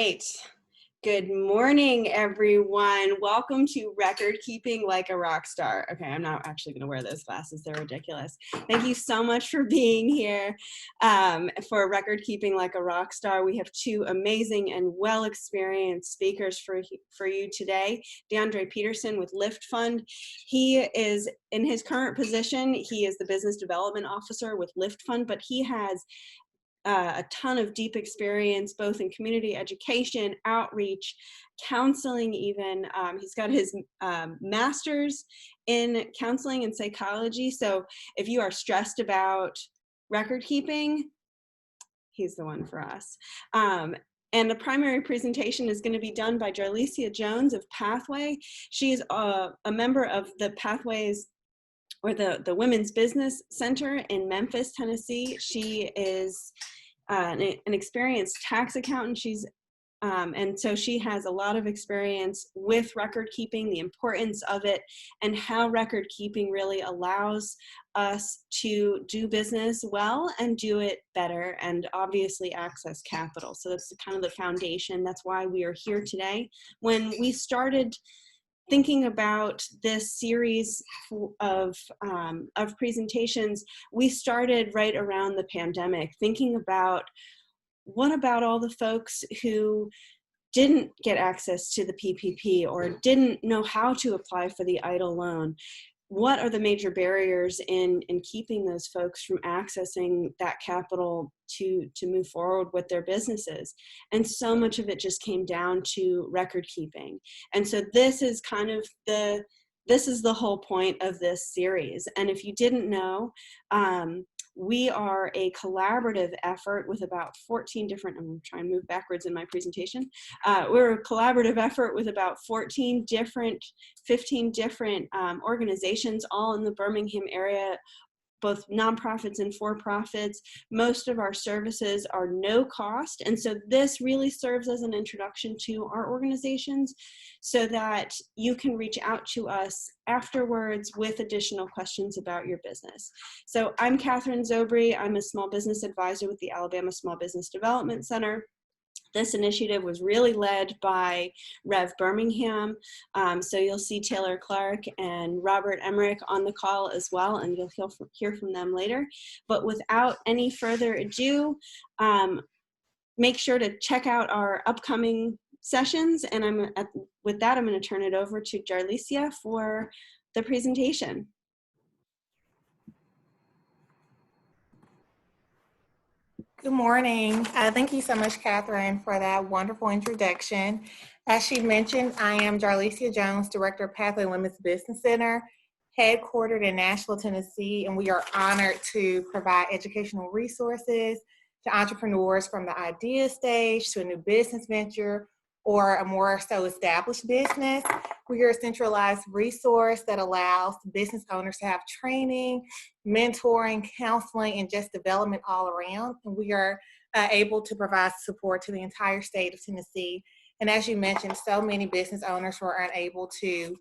Right. Good morning, everyone. Welcome to Record Keeping Like a Rock Star. Okay, I'm not actually going to wear those glasses. They're ridiculous. Thank you so much for being here for Record Keeping Like a Rock Star. We have two amazing and well-experienced speakers for you today. DeAndre Peterson with Lift Fund. He is, in his current position, he is the Business Development Officer with Lift Fund, but he has a ton of deep experience both in community education, outreach, counseling even. He's got his master's in counseling and psychology. So if you are stressed about record keeping, he's the one for us. And the primary presentation is going to be done by Jarlicia Jones of Pathway. She is a member of the Pathways or the Women's Business Center in Memphis, Tennessee. She is an experienced tax accountant. And so she has a lot of experience with record keeping, the importance of it, and how record keeping really allows us to do business well and do it better, and obviously access capital. So that's kind of the foundation. That's why we are here today. When we started thinking about this series of presentations, we started right around the pandemic, thinking about what about all the folks who didn't get access to the PPP or didn't know how to apply for the EIDL loan? What are the major barriers in keeping those folks from accessing that capital to move forward with their businesses? And so much of it just came down to record keeping. And so this is kind of this is the whole point of this series. And if you didn't know, we are a collaborative effort with about 14 different, I'm going to try and move backwards in my presentation. We're a collaborative effort with about 15 different organizations, all in the Birmingham area, both nonprofits and for-profits. Most of our services are no cost. And so this really serves as an introduction to our organizations so that you can reach out to us afterwards with additional questions about your business. So I'm Catherine Zobry. I'm a small business advisor with the Alabama Small Business Development Center. This initiative was really led by Rev Birmingham. So you'll see Taylor Clark and Robert Emmerich on the call as well, and you'll hear from them later. But without any further ado, make sure to check out our upcoming sessions. And with that, I'm going to turn it over to Jarlicia for the presentation. Good morning. Thank you so much, Catherine, for that wonderful introduction. As she mentioned, I am Jarlicia Jones, Director of Pathway Women's Business Center, headquartered in Nashville, Tennessee, and we are honored to provide educational resources to entrepreneurs from the idea stage to a new business venture or a more so established business. We are a centralized resource that allows business owners to have training, mentoring, counseling, and just development all around. And we are able to provide support to the entire state of Tennessee. And as you mentioned, so many business owners were unable to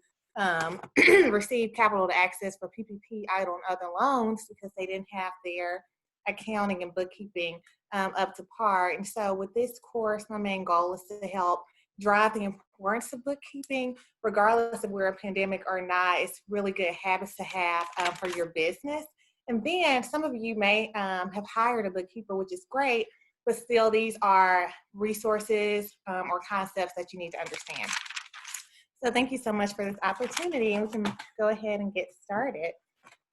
receive capital to access for PPP, EIDL, and other loans because they didn't have their accounting and bookkeeping up to par. And so with this course, my main goal is to help drive the importance of bookkeeping, regardless of we're a pandemic or not. It's really good habits to have for your business. And then some of you may have hired a bookkeeper, which is great, but still these are resources or concepts that you need to understand. So thank you so much for this opportunity, and we can go ahead and get started.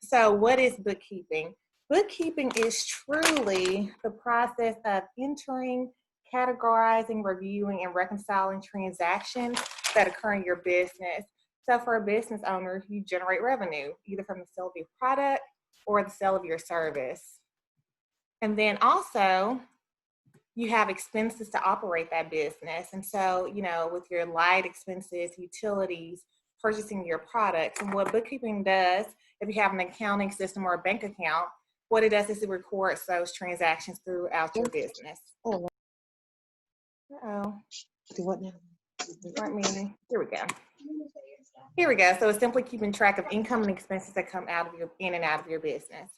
So what is bookkeeping? Bookkeeping is truly the process of entering, categorizing, reviewing, and reconciling transactions that occur in your business. So for a business owner, you generate revenue, either from the sale of your product or the sale of your service. And then also, you have expenses to operate that business. And so, with your light expenses, utilities, purchasing your products. And what bookkeeping does, if you have an accounting system or a bank account, what it does is it records those transactions throughout your business. Do what now? Here we go. Here we go. So it's simply keeping track of income and expenses that come in and out of your business.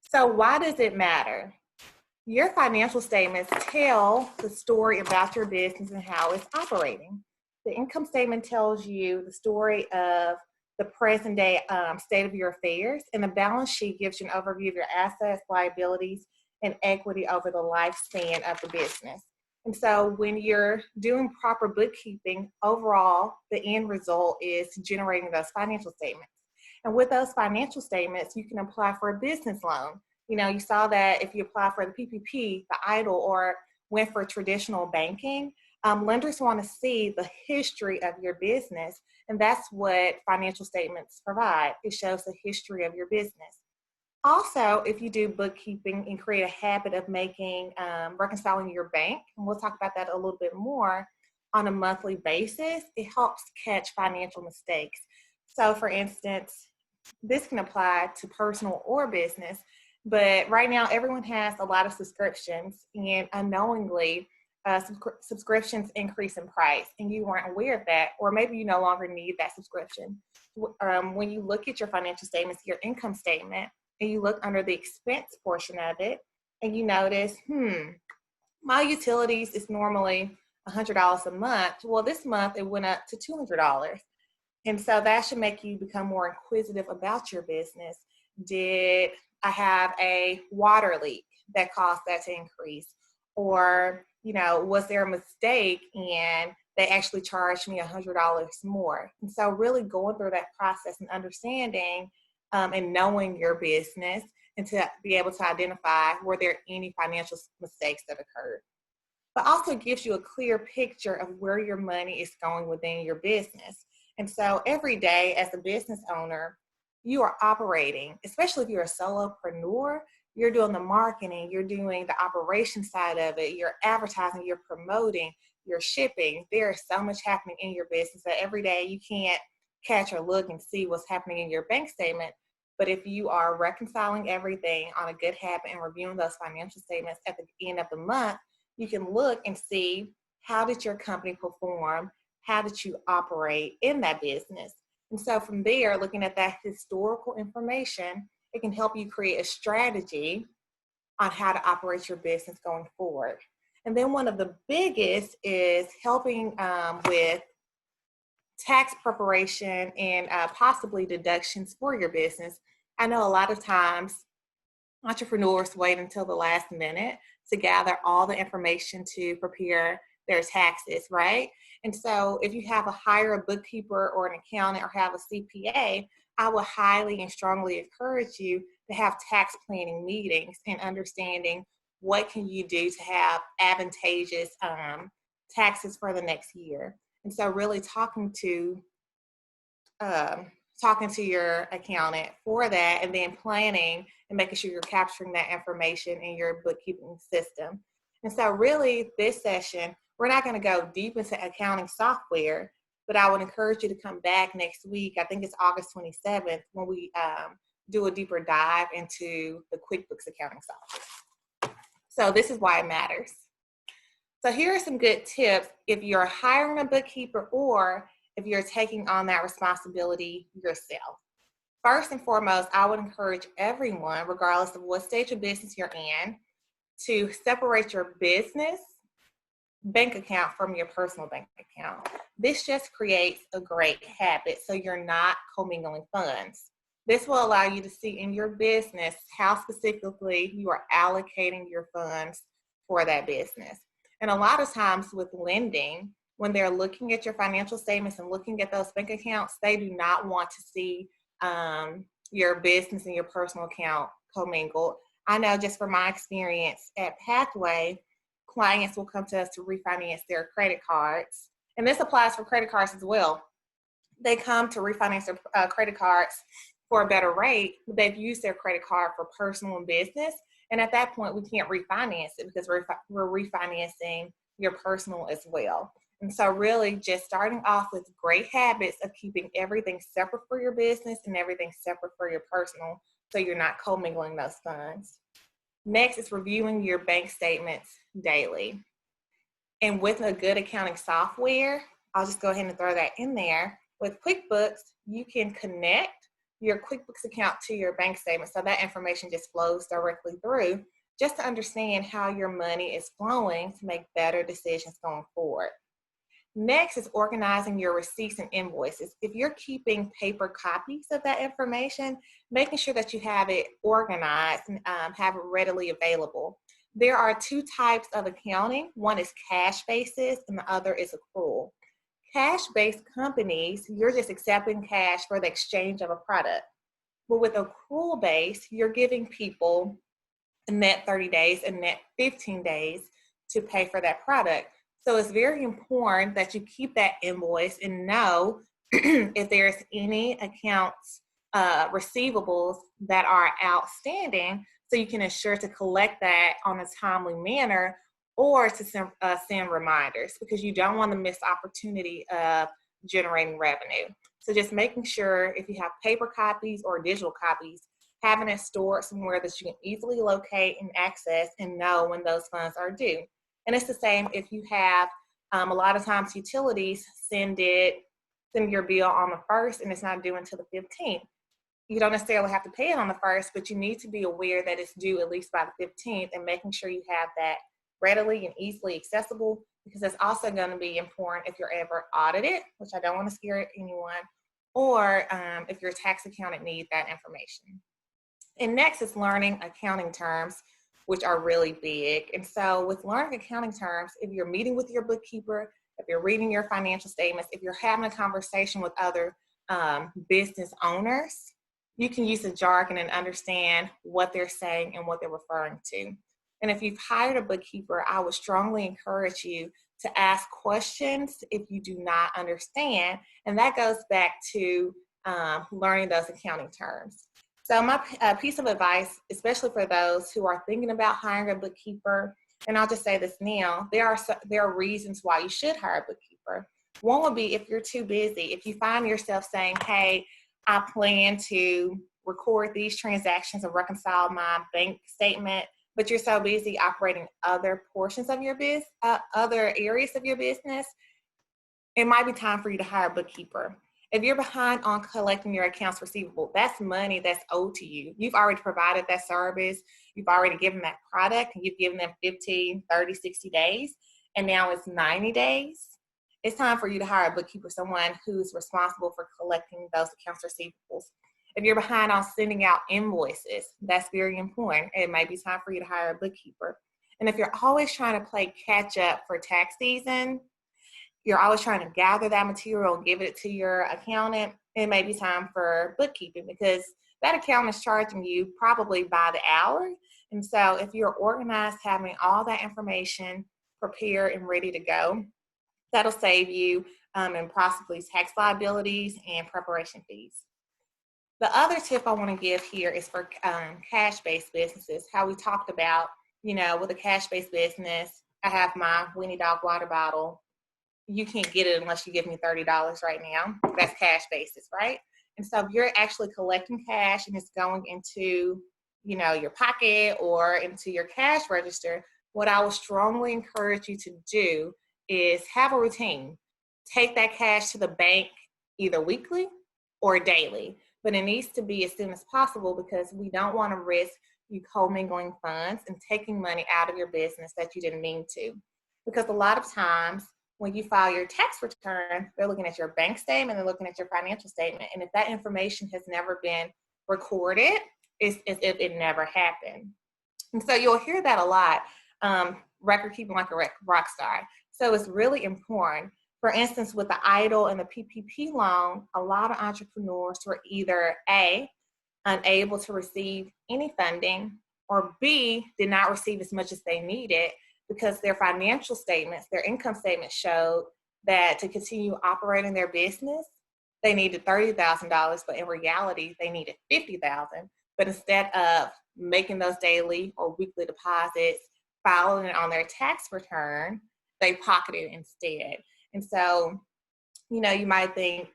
So why does it matter? Your financial statements tell the story about your business and how it's operating. The income statement tells you the story of the present day state of your affairs, and the balance sheet gives you an overview of your assets, liabilities, and equity over the lifespan of the business. And so when you're doing proper bookkeeping, overall, the end result is generating those financial statements. And with those financial statements, you can apply for a business loan. You know, you saw that if you apply for the PPP, the EIDL, or went for traditional banking, lenders want to see the history of your business. And that's what financial statements provide. It shows the history of your business. Also, if you do bookkeeping and create a habit of reconciling your bank, and we'll talk about that a little bit more on a monthly basis, it helps catch financial mistakes. So for instance, this can apply to personal or business, but right now everyone has a lot of subscriptions, and unknowingly, subscriptions increase in price and you weren't aware of that, or maybe you no longer need that subscription. When you look at your financial statements, your income statement, and you look under the expense portion of it, and you notice, my utilities is normally $100 a month. Well, this month it went up to $200. And so that should make you become more inquisitive about your business. Did I have a water leak that caused that to increase? Or, you know, was there a mistake and they actually charged me $100 more? And so really going through that process and understanding and knowing your business, and to be able to identify were there any financial mistakes that occurred. But also gives you a clear picture of where your money is going within your business. And so every day as a business owner, you are operating, especially if you're a solopreneur, you're doing the marketing, you're doing the operation side of it, you're advertising, you're promoting, you're shipping. There is so much happening in your business that every day you can't catch or look and see what's happening in your bank statement. But if you are reconciling everything on a good habit and reviewing those financial statements at the end of the month, you can look and see, how did your company perform? How did you operate in that business? And so from there, looking at that historical information, it can help you create a strategy on how to operate your business going forward. And then one of the biggest is helping with tax preparation and possibly deductions for your business. I know a lot of times entrepreneurs wait until the last minute to gather all the information to prepare their taxes, right? And so if you have hire a bookkeeper or an accountant or have a CPA, I would highly and strongly encourage you to have tax planning meetings and understanding what can you do to have advantageous taxes for the next year. And so really talking to your accountant for that, and then planning and making sure you're capturing that information in your bookkeeping system. And so really this session, we're not going to go deep into accounting software, but I would encourage you to come back next week. I think it's August 27th when we do a deeper dive into the QuickBooks accounting software. So this is why it matters. So here are some good tips if you're hiring a bookkeeper or if you're taking on that responsibility yourself. First and foremost, I would encourage everyone, regardless of what stage of business you're in, to separate your business bank account from your personal bank account. This just creates a great habit so you're not commingling funds. This will allow you to see in your business how specifically you are allocating your funds for that business. And a lot of times with lending, when they're looking at your financial statements and looking at those bank accounts, they do not want to see your business and your personal account commingled. I know just from my experience at Pathway, clients will come to us to refinance their credit cards. And this applies for credit cards as well. They come to refinance their credit cards for a better rate. They've used their credit card for personal and business. And at that point, we can't refinance it because we're refinancing your personal as well. And so really just starting off with great habits of keeping everything separate for your business and everything separate for your personal, so you're not commingling those funds. Next is reviewing your bank statements daily. And with a good accounting software, I'll just go ahead and throw that in there. With QuickBooks, you can connect your QuickBooks account to your bank statement, so that information just flows directly through. just to understand how your money is flowing to make better decisions going forward. Next is organizing your receipts and invoices. If you're keeping paper copies of that information, making sure that you have it organized and have it readily available. There are two types of accounting. One is cash basis and the other is accrual. Cash-based companies, you're just accepting cash for the exchange of a product. But with accrual base, you're giving people a net 30 days and net 15 days to pay for that product. So it's very important that you keep that invoice and know if there's any accounts receivables that are outstanding, so you can ensure to collect that on a timely manner or to send reminders, because you don't want to miss opportunity of generating revenue. So just making sure if you have paper copies or digital copies, having it stored somewhere that you can easily locate and access and know when those funds are due. And it's the same if you have, a lot of times utilities send your bill on the 1st and it's not due until the 15th. You don't necessarily have to pay it on the 1st, but you need to be aware that it's due at least by the 15th, and making sure you have that readily and easily accessible, because it's also going to be important if you're ever audited, which I don't want to scare anyone, or if your tax accountant needs that information. And next is learning accounting terms, which are really big. And so with learning accounting terms, if you're meeting with your bookkeeper, if you're reading your financial statements, if you're having a conversation with other business owners, you can use the jargon and understand what they're saying and what they're referring to. And if you've hired a bookkeeper, I would strongly encourage you to ask questions if you do not understand. And that goes back to learning those accounting terms. So my piece of advice, especially for those who are thinking about hiring a bookkeeper, and I'll just say this now, there are reasons why you should hire a bookkeeper. One would be if you're too busy. If you find yourself saying, hey, I plan to record these transactions and reconcile my bank statement, but you're so busy operating other portions of your business, other areas of your business, it might be time for you to hire a bookkeeper. If you're behind on collecting your accounts receivable, that's money that's owed to you. You've already provided that service. You've already given that product, and you've given them 15, 30, 60 days, and now it's 90 days. It's time for you to hire a bookkeeper, someone who's responsible for collecting those accounts receivables. If you're behind on sending out invoices, that's very important. It might be time for you to hire a bookkeeper. And if you're always trying to play catch up for tax season, you're always trying to gather that material and give it to your accountant, it may be time for bookkeeping, because that accountant is charging you probably by the hour. And so if you're organized, having all that information prepared and ready to go, that'll save you in possibly tax liabilities and preparation fees. The other tip I want to give here is for cash-based businesses, how we talked about, with a cash-based business, I have my Weenie Dog water bottle. You can't get it unless you give me $30 right now. That's cash basis, right? And so if you're actually collecting cash and it's going into, your pocket or into your cash register, what I would strongly encourage you to do is have a routine. Take that cash to the bank either weekly or daily, but it needs to be as soon as possible, because we don't want to risk you commingling funds and taking money out of your business that you didn't mean to. Because a lot of times, when you file your tax return, they're looking at your bank statement, they're looking at your financial statement. And if that information has never been recorded, it's as if it never happened. And so you'll hear that a lot, record keeping like a rock star. So it's really important. For instance, with the EIDL and the PPP loan, a lot of entrepreneurs were either A, unable to receive any funding, or B, did not receive as much as they needed, because their financial statements, their income statements showed that to continue operating their business, they needed $30,000, but in reality, they needed $50,000. But instead of making those daily or weekly deposits, filing it on their tax return, they pocketed it instead. And so, you might think,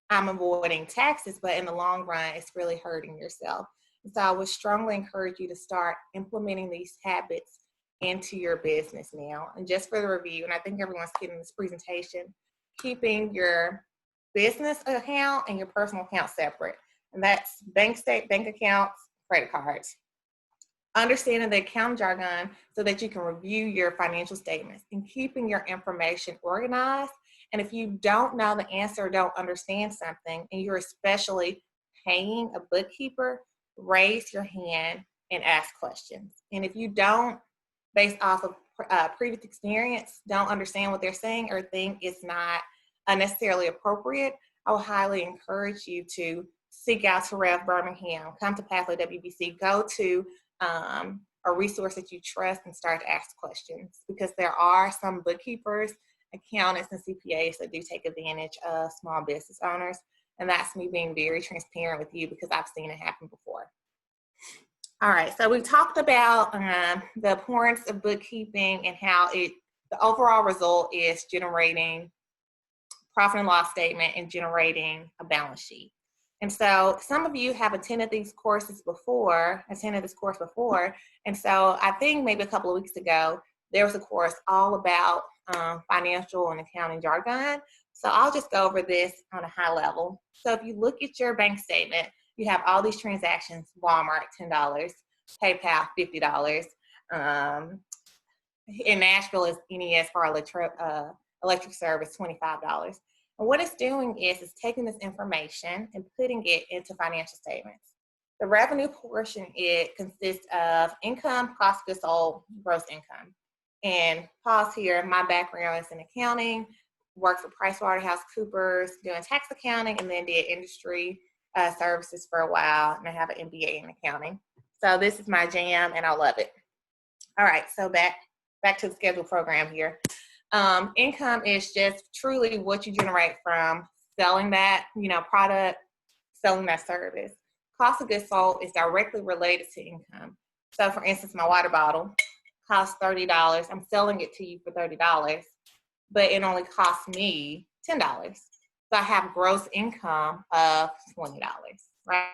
I'm avoiding taxes, but in the long run, it's really hurting yourself. And so I would strongly encourage you to start implementing these habits into your business now. And just for the review, and I think everyone's getting this presentation, keeping your business account and your personal account separate. And that's bank accounts, credit cards. understanding the accounting jargon so that you can review your financial statements, and keeping your information organized. And if you don't know the answer or don't understand something, and you're especially paying a bookkeeper, raise your hand and ask questions. And if you don't, based off of previous experience, don't understand what they're saying or think it's not necessarily appropriate, I will highly encourage you to seek out Terrell Birmingham, come to Pathway WBC, go to a resource that you trust and start to ask questions, because there are some bookkeepers, accountants, and CPAs that do take advantage of small business owners. And that's me being very transparent with you because I've seen it happen before. All right, so we talked about the importance of bookkeeping and how the overall result is generating profit and loss statement and generating a balance sheet. And so some of you have attended this course before. And so I think maybe a couple of weeks ago, there was a course all about financial and accounting jargon. So I'll just go over this on a high level. So if you look at your bank statement, you have all these transactions: Walmart, $10, PayPal, $50. In Nashville is NES for electric service, $25. And what it's doing is it's taking this information and putting it into financial statements. The revenue portion, it consists of income, cost of goods sold, gross income. And pause here, my background is in accounting, worked for PricewaterhouseCoopers doing tax accounting, and then did industry services for a while, and I have an MBA in accounting. So this is my jam, and I love it. All right, so back to the schedule program here. Income is just truly what you generate from selling that, product, selling that service. Cost of goods sold is directly related to income. So for instance, my water bottle costs $30. I'm selling it to you for $30, but it only costs me $10. So I have gross income of $20, right?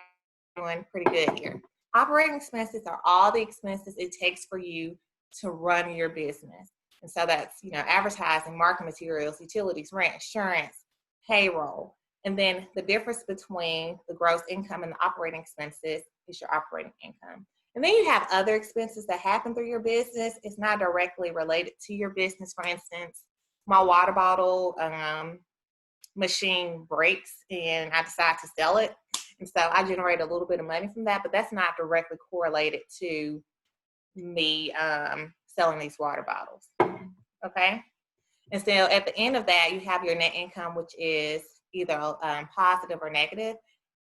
Doing pretty good here. Operating expenses are all the expenses it takes for you to run your business. And so that's, advertising, marketing materials, utilities, rent, insurance, payroll. And then the difference between the gross income and the operating expenses is your operating income. And then you have other expenses that happen through your business. It's not directly related to your business. For instance, my water bottle machine breaks and I decide to sell it. And so I generate a little bit of money from that, but that's not directly correlated to me selling these water bottles. Okay. And so at the end of that, you have your net income, which is either positive or negative,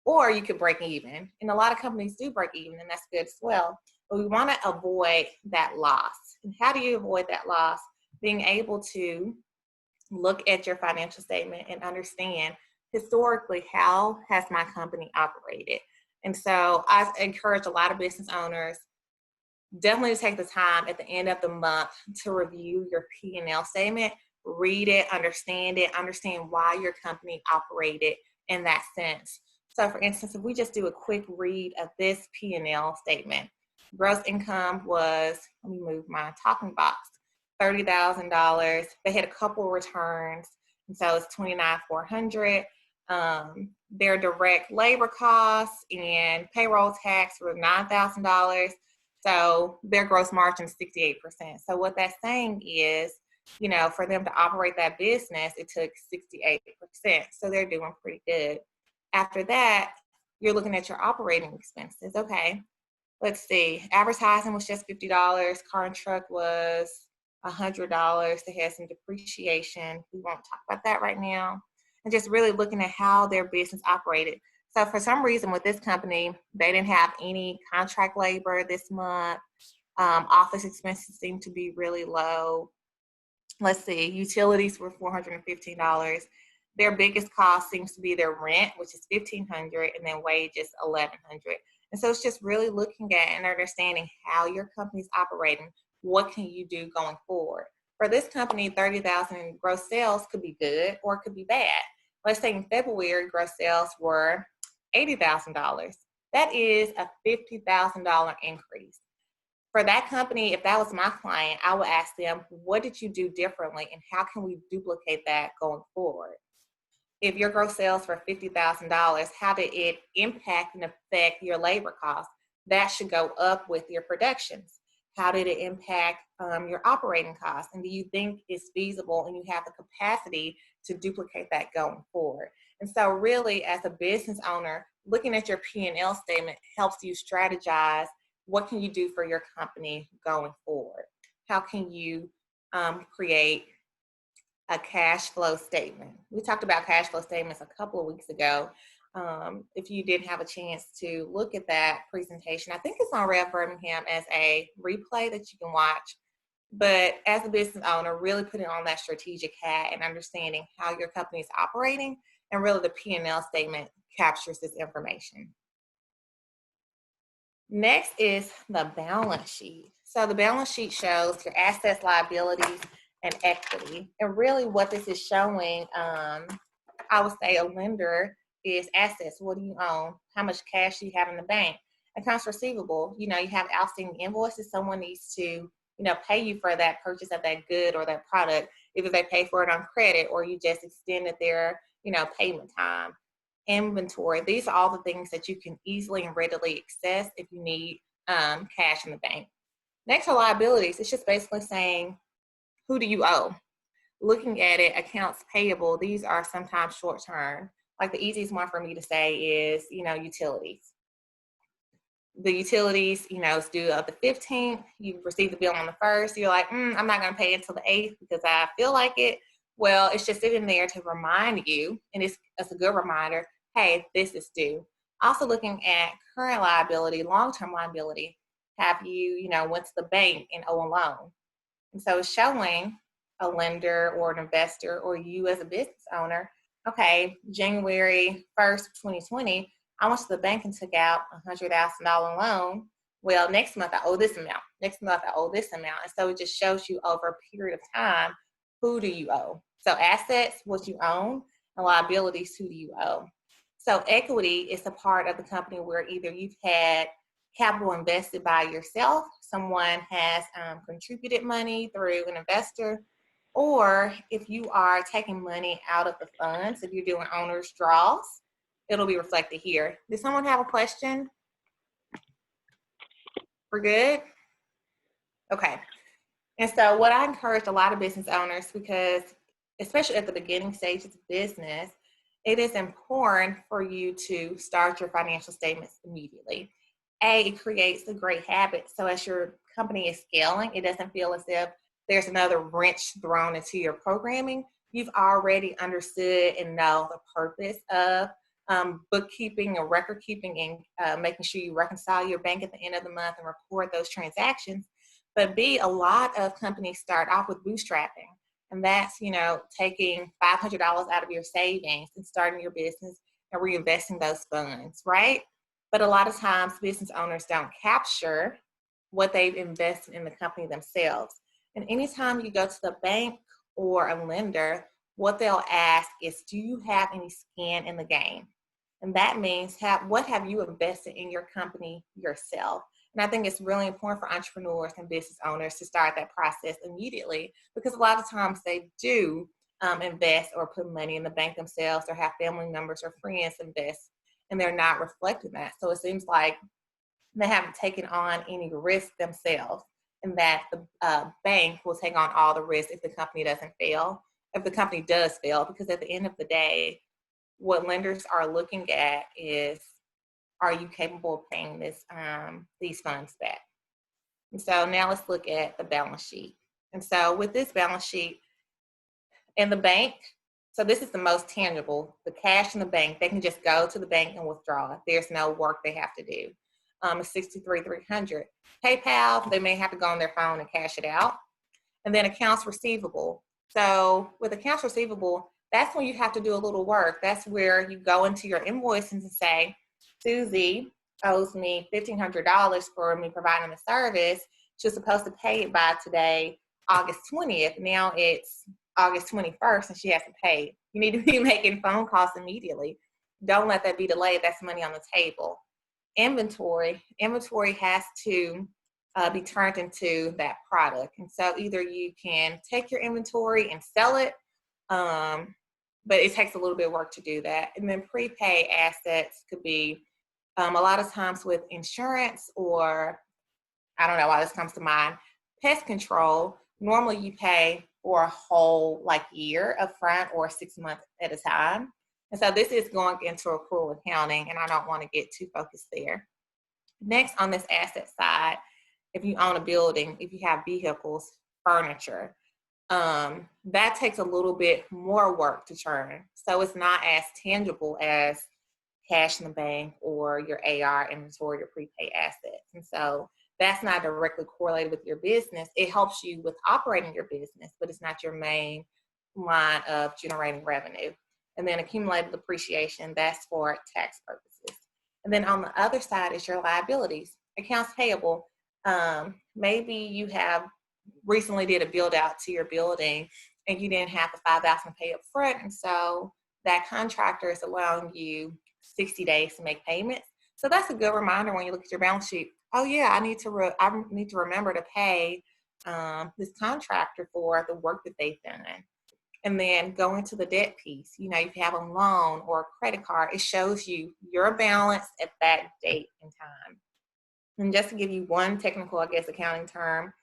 or you could break even. And a lot of companies do break even, and that's good as well. But we want to avoid that loss. And how do you avoid that loss? Being able to look at your financial statement and understand historically how has my company operated. And so I encourage a lot of business owners definitely to take the time at the end of the month to review your P&L statement, read it, understand why your company operated in that sense. So for instance, if we just do a quick read of this P&L statement, gross income was, let me move my talking box, $30,000. They had a couple returns, and so it's $29,400. Their direct labor costs and payroll tax were $9,000. So their gross margin is 68%. So what that's saying is, for them to operate that business, it took 68%. So they're doing pretty good. After that, you're looking at your operating expenses. Okay, let's see. Advertising was just $50. Car and truck was $100. They had some depreciation. We won't talk about that right now. And just really looking at how their business operated. So for some reason with this company, they didn't have any contract labor this month. Office expenses seem to be really low. Let's see, utilities were $415. Their biggest cost seems to be their rent, which is $1,500, and then wages $1,100. And so it's just really looking at and understanding how your company's operating. What can you do going forward? For this company, 30,000 gross sales could be good or it could be bad. Let's say in February, gross sales were $80,000. That is a $50,000 increase. For that company, if that was my client, I would ask them, what did you do differently and how can we duplicate that going forward? If your gross sales were $50,000, how did it impact and affect your labor costs? that should go up with your productions. How did it impact your operating costs? And do you think it's feasible and you have the capacity to duplicate that going forward? And so really, as a business owner, looking at your P&L statement helps you strategize what can you do for your company going forward. How can you create a cash flow statement? We talked about cash flow statements a couple of weeks ago. If you didn't have a chance to look at that presentation, I think it's on Rev Birmingham as a replay that you can watch. But as a business owner, really putting on that strategic hat and understanding how your company is operating, and really the P&L statement captures this information. Next is the balance sheet. So the balance sheet shows your assets, liabilities, and equity. And really what this is showing, I would say a lender is assets. What do you own? How much cash do you have in the bank? Accounts receivable, you have outstanding invoices. Someone needs to, pay you for that purchase of that good or that product. Either they pay for it on credit or you just extended their, payment time. Inventory, these are all the things that you can easily and readily access if you need cash in the bank. Next are liabilities. It's just basically saying, who do you owe? Looking at it, accounts payable, these are sometimes short term. Like the easiest one for me to say is, utilities. The utilities, is due of the 15th. You receive the bill on the 1st. You're like, I'm not going to pay it until the 8th because I feel like it. Well, it's just sitting there to remind you, and it's a good reminder, hey, this is due. Also looking at current liability, long-term liability. Have you, went to the bank and owe a loan? And so it's showing a lender or an investor or you as a business owner, okay, January 1st, 2020, I went to the bank and took out a $100,000 loan. Well, next month I owe this amount. Next month I owe this amount. And so it just shows you over a period of time, who do you owe? So assets, what you own, and liabilities, who do you owe? So equity is a part of the company where either you've had capital invested by yourself, someone has contributed money through an investor, or if you are taking money out of the funds, if you're doing owner's draws, it'll be reflected here. Does someone have a question? We're good? Okay. And so what I encourage a lot of business owners, because especially at the beginning stages of business, it is important for you to start your financial statements immediately. It creates a great habit. So as your company is scaling, it doesn't feel as if there's another wrench thrown into your programming. You've already understood and know the purpose of bookkeeping or record keeping and making sure you reconcile your bank at the end of the month and report those transactions. But B, a lot of companies start off with bootstrapping. And that's, taking $500 out of your savings and starting your business and reinvesting those funds, right? But a lot of times business owners don't capture what they've invested in the company themselves. And anytime you go to the bank or a lender, what they'll ask is, do you have any skin in the game? And that means, what have you invested in your company yourself? And I think it's really important for entrepreneurs and business owners to start that process immediately, because a lot of times they do invest or put money in the bank themselves, or have family members or friends invest, and they're not reflecting that. So it seems like they haven't taken on any risk themselves, and that the bank will take on all the risk if the company doesn't fail, if the company does fail, because at the end of the day, what lenders are looking at is, are you capable of paying these funds back? And so now let's look at the balance sheet. And so with this balance sheet in the bank, so this is the most tangible, the cash in the bank, they can just go to the bank and withdraw. There's no work they have to do. It's $63,300. PayPal, they may have to go on their phone and cash it out. And then accounts receivable. So with accounts receivable, that's when you have to do a little work. That's where you go into your invoices and say, Susie owes me $1,500 for me providing the service. She was supposed to pay it by today, August 20th. Now it's August 21st and she hasn't paid. You need to be making phone calls immediately. Don't let that be delayed. That's money on the table. Inventory has to be turned into that product. And so either you can take your inventory and sell it, but it takes a little bit of work to do that. And then prepaid assets could be A lot of times with insurance, or I don't know why this comes to mind, pest control, normally you pay for a whole year up front or 6 months at a time. And so this is going into accrual accounting, and I don't want to get too focused there. Next, on this asset side, if you own a building, if you have vehicles, furniture, that takes a little bit more work to turn. So it's not as tangible as cash in the bank or your AR inventory or prepaid assets. And so that's not directly correlated with your business. It helps you with operating your business, but it's not your main line of generating revenue. And then accumulated depreciation, that's for tax purposes. And then on the other side is your liabilities. Accounts payable, maybe you have recently did a build out to your building and you didn't have the $5,000 to pay up front. And so that contractor is allowing you 60 days to make payments. So that's a good reminder when you look at your balance sheet. Oh yeah, I need to remember to pay this contractor for the work that they've done. And then going to the debt piece, if you have a loan or a credit card, it shows you your balance at that date and time. And just to give you one technical, accounting term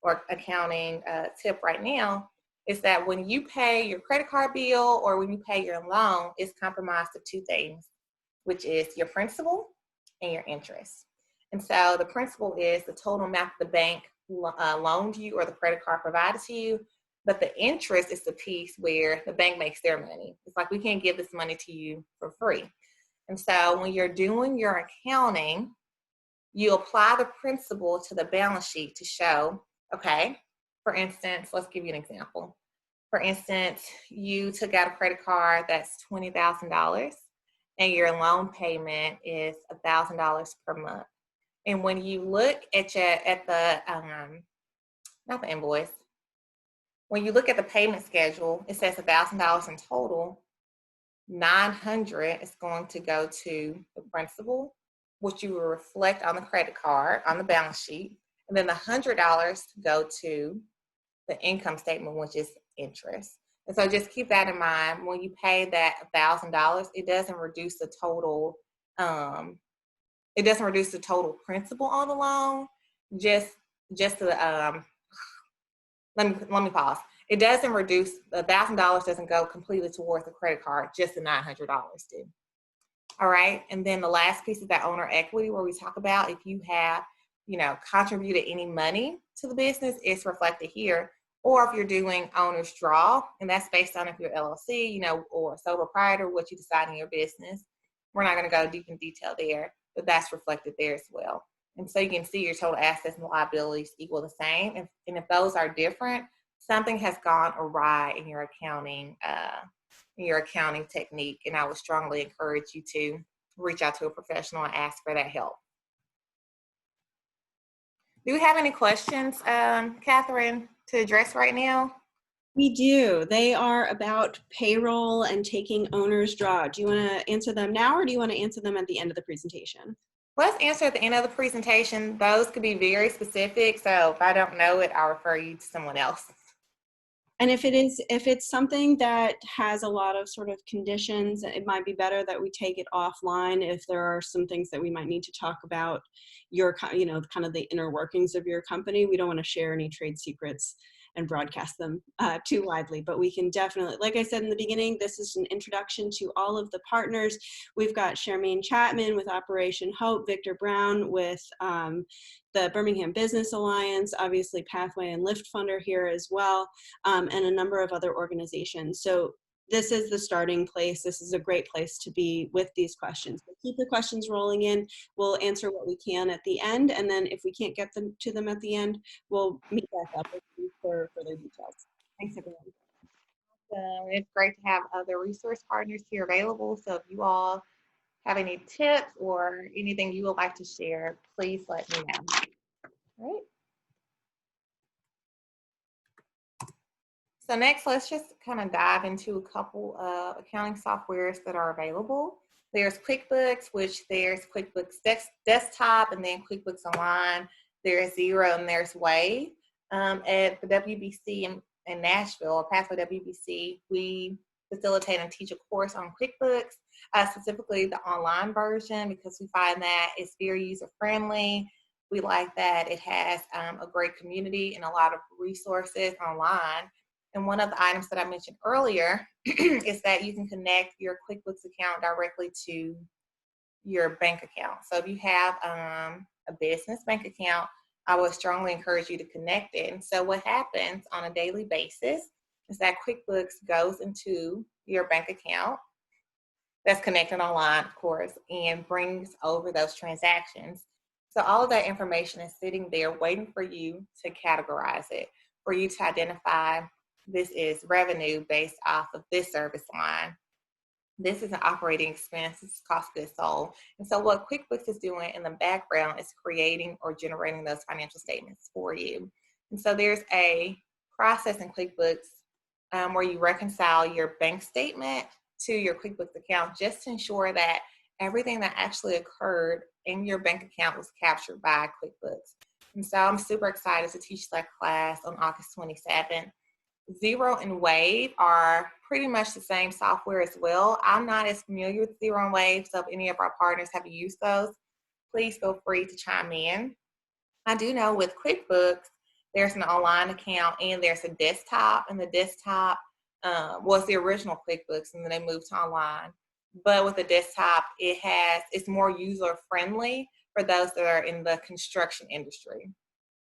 or accounting tip right now, is that when you pay your credit card bill or when you pay your loan, it's comprised of two things, which is your principal and your interest. And so the principal is the total amount the bank loaned you or the credit card provided to you. But the interest is the piece where the bank makes their money. It's like, we can't give this money to you for free. And so when you're doing your accounting, you apply the principal to the balance sheet to show, okay, for instance, let's give you an example. For instance, you took out a credit card that's $20,000 and your loan payment is $1,000 per month. And when you look at not the invoice, when you look at the payment schedule, it says $1,000 in total. $900 is going to go to the principal, which you will reflect on the credit card on the balance sheet, and then the $100 go to the income statement, which is interest. And so just keep that in mind. When you pay that $1,000, it doesn't reduce the total. It doesn't reduce the total principal on the loan. Just the let me pause. It doesn't reduce, the $1,000 doesn't go completely towards the credit card, just the $900 do. All right, and then the last piece is that owner equity, where we talk about if you have, contributed any money to the business, it's reflected here. Or if you're doing owner's draw, and that's based on if you're LLC, or sole proprietor, what you decide in your business. We're not going to go deep in detail there, but that's reflected there as well. And so you can see your total assets and liabilities equal the same. And if those are different, something has gone awry in your accounting technique. And I would strongly encourage you to reach out to a professional and ask for that help. Do we have any questions, Catherine, to address right now? We do. They are about payroll and taking owner's draw. Do you want to answer them now, or do you want to answer them at the end of the presentation? Let's answer at the end of the presentation. Those could be very specific. So if I don't know it, I'll refer you to someone else. And if it's something that has a lot of sort of conditions, it might be better that we take it offline if there are some things that we might need to talk about your, kind of the inner workings of your company. We don't want to share any trade secrets and broadcast them too widely, but we can definitely, like I said in the beginning, this is an introduction to all of the partners. We've got Charmaine Chapman with Operation Hope, Victor Brown with the Birmingham Business Alliance, obviously Pathway and Lift Fund are here as well, and a number of other organizations. So this is the starting place. This is a great place to be with these questions. We'll keep the questions rolling in. We'll answer what we can at the end, and then if we can't get to them at the end, we'll meet back up with you for further details. Thanks, everyone. It's great to have other resource partners here available. So if you all have any tips or anything you would like to share, please let me know. All right. So next, let's just kind of dive into a couple of accounting softwares that are available. There's QuickBooks, which there's QuickBooks Desktop, and then QuickBooks Online. There's Xero, and there's Wave. At the WBC in Nashville, or Pathway WBC, we facilitate and teach a course on QuickBooks, specifically the online version, because we find that it's very user-friendly. We like that it has a great community and a lot of resources online. And one of the items that I mentioned earlier is that you can connect your QuickBooks account directly to your bank account. So if you have a business bank account, I would strongly encourage you to connect it. And so what happens on a daily basis is that QuickBooks goes into your bank account that's connected online, of course, and brings over those transactions. So all of that information is sitting there waiting for you to categorize it, for you to identify this is revenue based off of this service line. This is an operating expense, this is cost of goods sold. And so what QuickBooks is doing in the background is creating or generating those financial statements for you. And so there's a process in QuickBooks where you reconcile your bank statement to your QuickBooks account just to ensure that everything that actually occurred in your bank account was captured by QuickBooks. And so I'm super excited to teach that class on August 27th. Xero and Wave are pretty much the same software as well. I'm not as familiar with Xero and Wave, so if any of our partners have used those, please feel free to chime in. I do know with QuickBooks, there's an online account and there's a desktop, and the desktop was the original QuickBooks, and then they moved to online. But with the desktop, it's more user-friendly for those that are in the construction industry.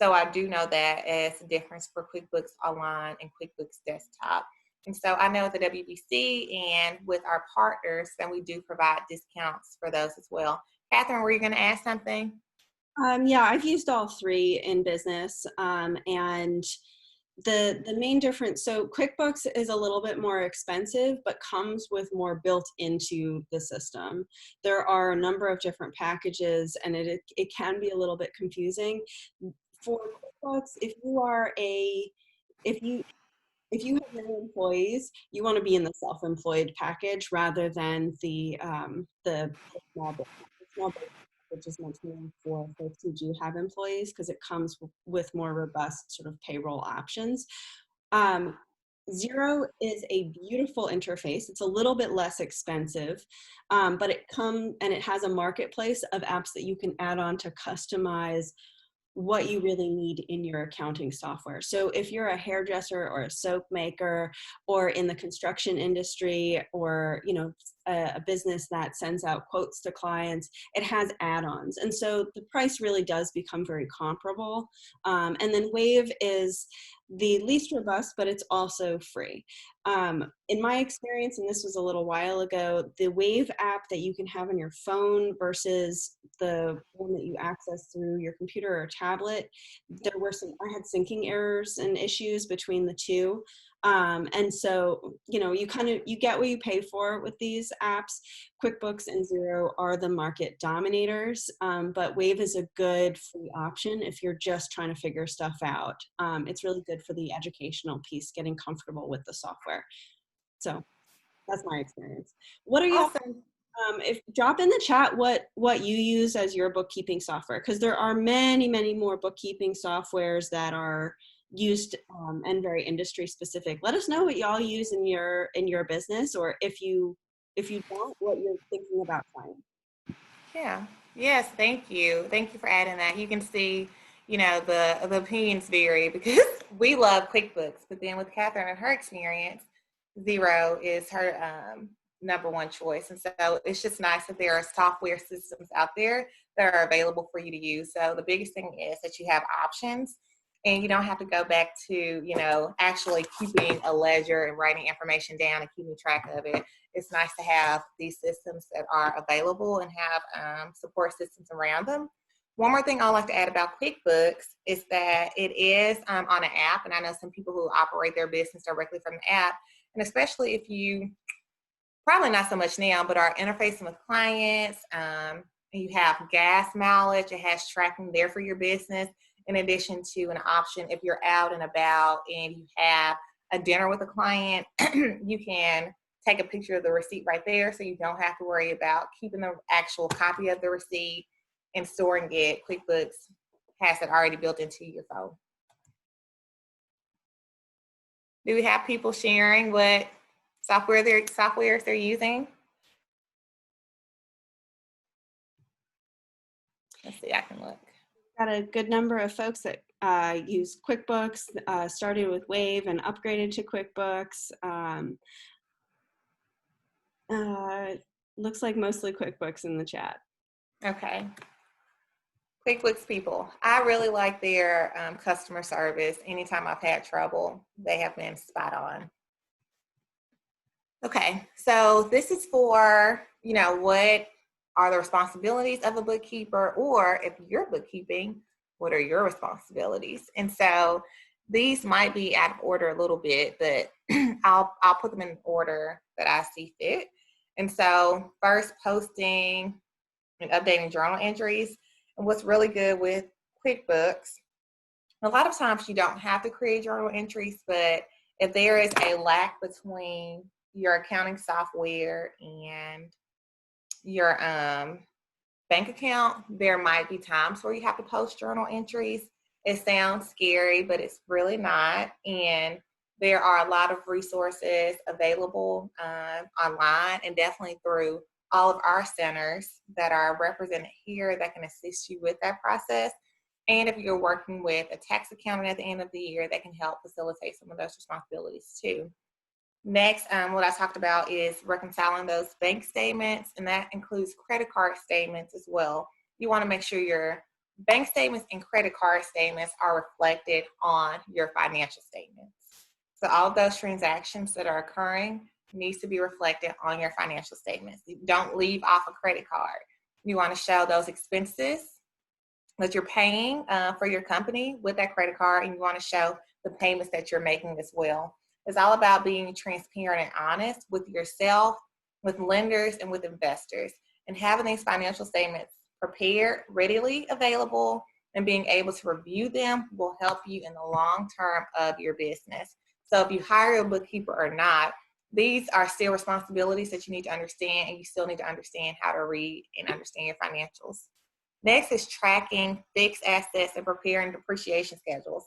So I do know that as a difference for QuickBooks Online and QuickBooks Desktop. And so I know at the WBC and with our partners that we do provide discounts for those as well. Catherine, were you going to ask something? Yeah, I've used all three in business, and the main difference, so QuickBooks is a little bit more expensive, but comes with more built into the system. There are a number of different packages, and it can be a little bit confusing. For QuickBooks, if you have many employees, you want to be in the self-employed package rather than the small business. The small business package is meant to be for folks who do have employees because it comes with more robust sort of payroll options. Xero is a beautiful interface. It's a little bit less expensive, but it has a marketplace of apps that you can add on to customize what you really need in your accounting software. So if you're a hairdresser or a soap maker or in the construction industry or a business that sends out quotes to clients, it has add-ons. And so the price really does become very comparable. And then Wave is the least robust, but it's also free. In my experience, and this was a little while ago, the Wave app that you can have on your phone versus the one that you access through your computer or tablet, I had syncing errors and issues between the two. And so, you get what you pay for with these apps. QuickBooks and Xero are the market dominators, but Wave is a good free option if you're just trying to figure stuff out. It's really good for the educational piece, getting comfortable with the software. So that's my experience. What are you? Awesome. If drop in the chat what you use as your bookkeeping software, because there are many more bookkeeping softwares that are used and very industry specific. Let us know what y'all use in your business, or if you don't, what you're thinking about trying. Yeah. Yes. Thank you. Thank you for adding that. You can see, the opinions vary because we love QuickBooks, but then with Catherine and her experience, Xero is her number one choice. And so it's just nice that there are software systems out there that are available for you to use. So the biggest thing is that you have options and you don't have to go back to, actually keeping a ledger and writing information down and keeping track of it. It's nice to have these systems that are available and have support systems around them. One more thing I'd like to add about QuickBooks is that it is on an app, and I know some people who operate their business directly from the app, and especially if you, probably not so much now, but are interfacing with clients, and you have gas mileage, it has tracking there for your business, in addition to an option if you're out and about and you have a dinner with a client, you can take a picture of the receipt right there so you don't have to worry about keeping the actual copy of the receipt and storing it. QuickBooks has it already built into your phone. Do we have people sharing what softwares they're using. Let's see, I can look. Got a good number of folks that use QuickBooks, started with Wave and upgraded to QuickBooks. Looks like mostly QuickBooks in the chat. Okay. QuickBooks people, I really like their customer service. Anytime I've had trouble, they have been spot on. Okay, so this is for, what are the responsibilities of a bookkeeper, or if you're bookkeeping, what are your responsibilities? And so these might be out of order a little bit, but I'll put them in order that I see fit. And so first, posting and updating journal entries. And what's really good with QuickBooks, a lot of times you don't have to create journal entries, but if there is a lack between your accounting software and your bank account, there might be times where you have to post journal entries. It sounds scary, but it's really not. And there are a lot of resources available online, and definitely through all of our centers that are represented here that can assist you with that process. And if you're working with a tax accountant at the end of the year, that can help facilitate some of those responsibilities too. Next, what I talked about is reconciling those bank statements, and that includes credit card statements as well. You want to make sure your bank statements and credit card statements are reflected on your financial statements. So all of those transactions that are occurring needs to be reflected on your financial statements. You don't leave off a credit card. You want to show those expenses that you're paying for your company with that credit card, and you want to show the payments that you're making as well. It's all about being transparent and honest with yourself, with lenders, and with investors. And having these financial statements prepared, readily available, and being able to review them will help you in the long term of your business. So if you hire a bookkeeper or not, these are still responsibilities that you need to understand, and you still need to understand how to read and understand your financials. Next is tracking fixed assets and preparing depreciation schedules.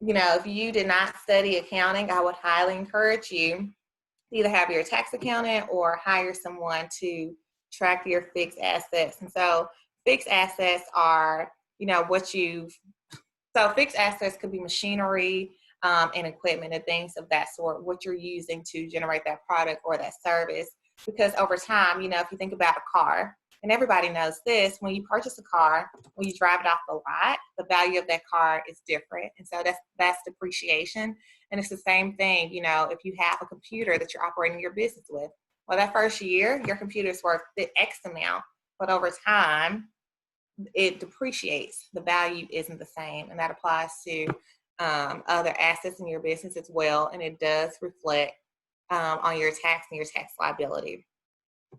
If you did not study accounting, I would highly encourage you to either have your tax accountant or hire someone to track your fixed assets. And so fixed assets are, so fixed assets could be machinery and equipment and things of that sort, what you're using to generate that product or that service. Because over time, if you think about a car, and everybody knows this, when you purchase a car, when you drive it off the lot, the value of that car is different. And so that's depreciation. And it's the same thing, if you have a computer that you're operating your business with. Well, that first year, your computer is worth the X amount, but over time, it depreciates. The value isn't the same. And that applies to other assets in your business as well. And it does reflect on your tax and your tax liability.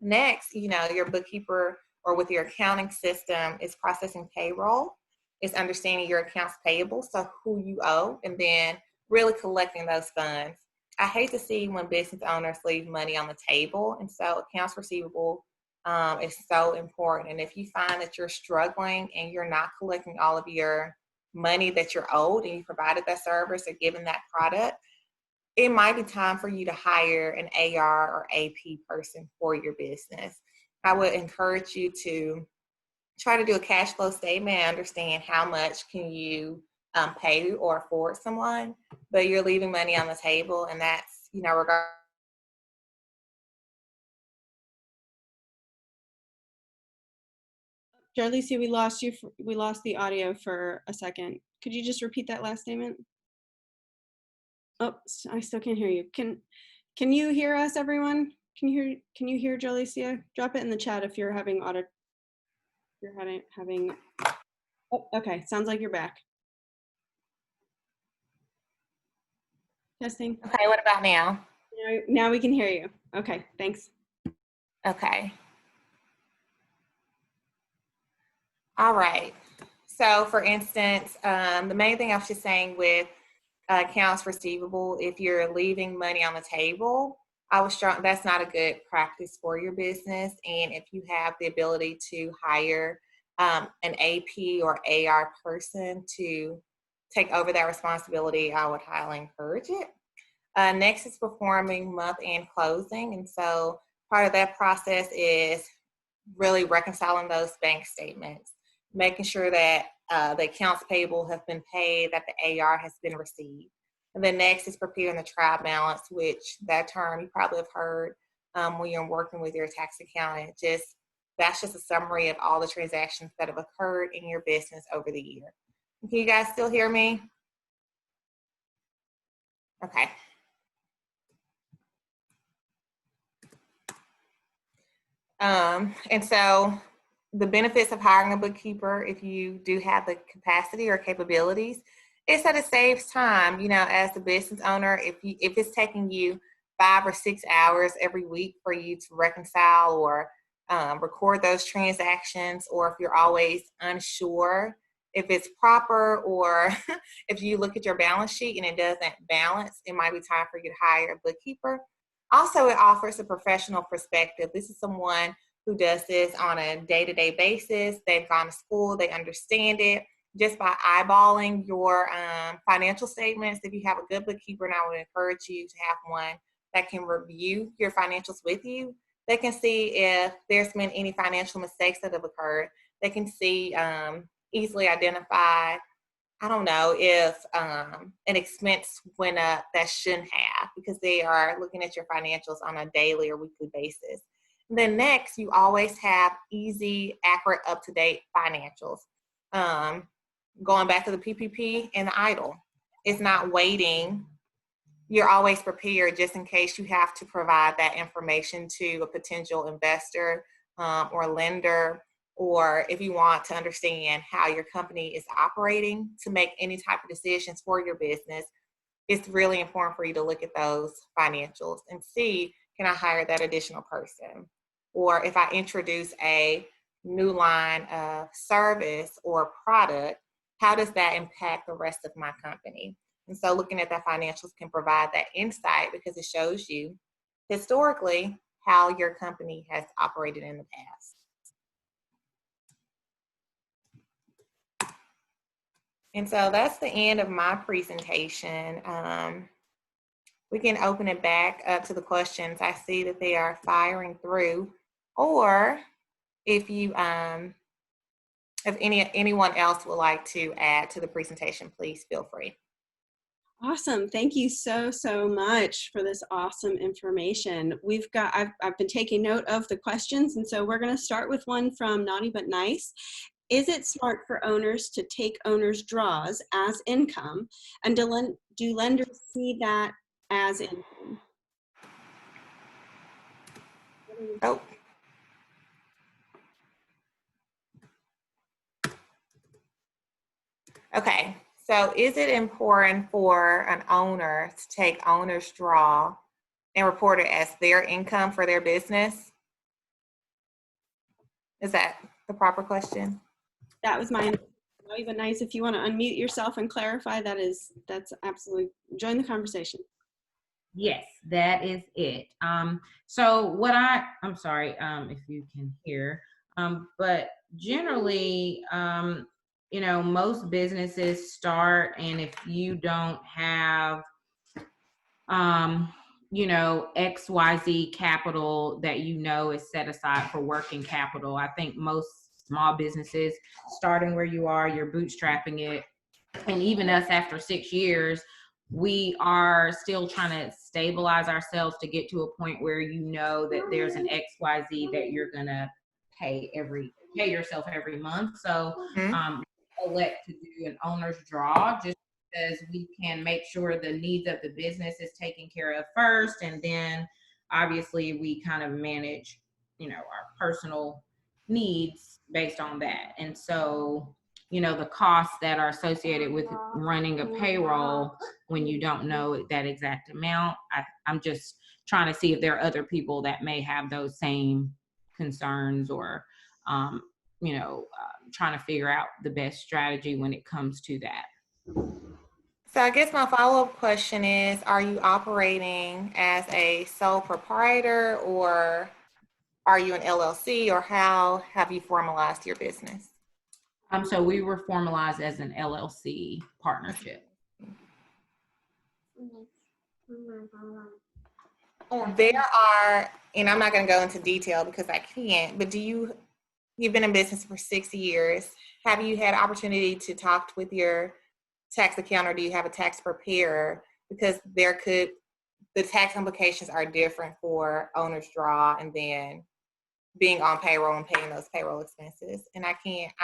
Next, your bookkeeper or with your accounting system is processing payroll. It's understanding your accounts payable, so who you owe, and then really collecting those funds. I hate to see when business owners leave money on the table, and so accounts receivable is so important. And if you find that you're struggling and you're not collecting all of your money that you're owed, and you provided that service or given that product, it might be time for you to hire an AR or AP person for your business. I would encourage you to try to do a cash flow statement and understand how much can you pay or afford someone, but you're leaving money on the table, and that's, regardless. Jarlicia, we lost you. We lost the audio for a second. Could you just repeat that last statement? Oh, I still can't hear you. Can you hear us, everyone? Can you hear Jarlicia? Drop it in the chat if you're having audio. You're having. Oh, okay. Sounds like you're back. Testing. Okay, what about now? Now we can hear you. Okay, thanks. Okay. All right. So for instance, the main thing I was just saying with accounts receivable, if you're leaving money on the table, that's not a good practice for your business. And if you have the ability to hire an AP or AR person to take over that responsibility, I would highly encourage it. Next is performing month-end closing. And so part of that process is really reconciling those bank statements, making sure that the accounts payable have been paid, that the AR has been received. And then next is preparing the trial balance, which that term you probably have heard when you're working with your tax accountant. That's just a summary of all the transactions that have occurred in your business over the year. Can you guys still hear me? Okay. And so the benefits of hiring a bookkeeper, if you do have the capacity or capabilities, is that it saves time. You know, as the business owner, if it's taking you 5 or 6 hours every week for you to reconcile or record those transactions, or if you're always unsure if it's proper, or if you look at your balance sheet and it doesn't balance, it might be time for you to hire a bookkeeper. Also, it offers a professional perspective. This is someone who does this on a day-to-day basis. They've gone to school, they understand it. Just by eyeballing your financial statements, if you have a good bookkeeper, and I would encourage you to have one that can review your financials with you, they can see if there's been any financial mistakes that have occurred. They can see, easily identify, I don't know, if an expense went up that shouldn't have, because they are looking at your financials on a daily or weekly basis. And then next, you always have easy, accurate, up-to-date financials. Going back to the PPP and the EIDL, it's not waiting. You're always prepared just in case you have to provide that information to a potential investor or lender, or if you want to understand how your company is operating to make any type of decisions for your business. It's really important for you to look at those financials and see, can I hire that additional person? Or if I introduce a new line of service or product, how does that impact the rest of my company? And so looking at that financials can provide that insight, because it shows you historically how your company has operated in the past. And so that's the end of my presentation. We can open it back up to the questions. I see that they are firing through, or if you, if anyone else would like to add to the presentation, please feel free. Awesome. Thank you so much for this awesome information. I've been taking note of the questions, and so we're going to start with one from Naughty But Nice. Is it smart for owners to take owners' draws as income, and do lenders see that as income? Oh. Okay, so is it important for an owner to take owner's draw and report it as their income for their business? Is that the proper question? That was mine. Even nice. If you want to unmute yourself and clarify, that's absolutely, join the conversation. Yes, that is it. So what I'm sorry if you can hear, but generally, you know, most businesses start, and if you don't have, you know, XYZ capital that you know is set aside for working capital, I think most small businesses, starting where you are, you're bootstrapping it. And even us, after 6 years, we are still trying to stabilize ourselves to get to a point where you know that there's an XYZ that you're gonna pay yourself every month. So elect to do an owner's draw, just because we can make sure the needs of the business is taken care of first, and then obviously we kind of manage, you know, our personal needs based on that. And so, you know, the costs that are associated with running a payroll when you don't know that exact amount, I'm just trying to see if there are other people that may have those same concerns, or you know, trying to figure out the best strategy when it comes to that. So I guess my follow-up question is, are you operating as a sole proprietor, or are you an LLC, or how have you formalized your business? So we were formalized as an LLC partnership. There are, and I'm not going to go into detail because I can't, but you've been in business for 6 years. Have you had opportunity to talk with your tax accountant, or do you have a tax preparer? Because the tax implications are different for owner's draw and then being on payroll and paying those payroll expenses. And I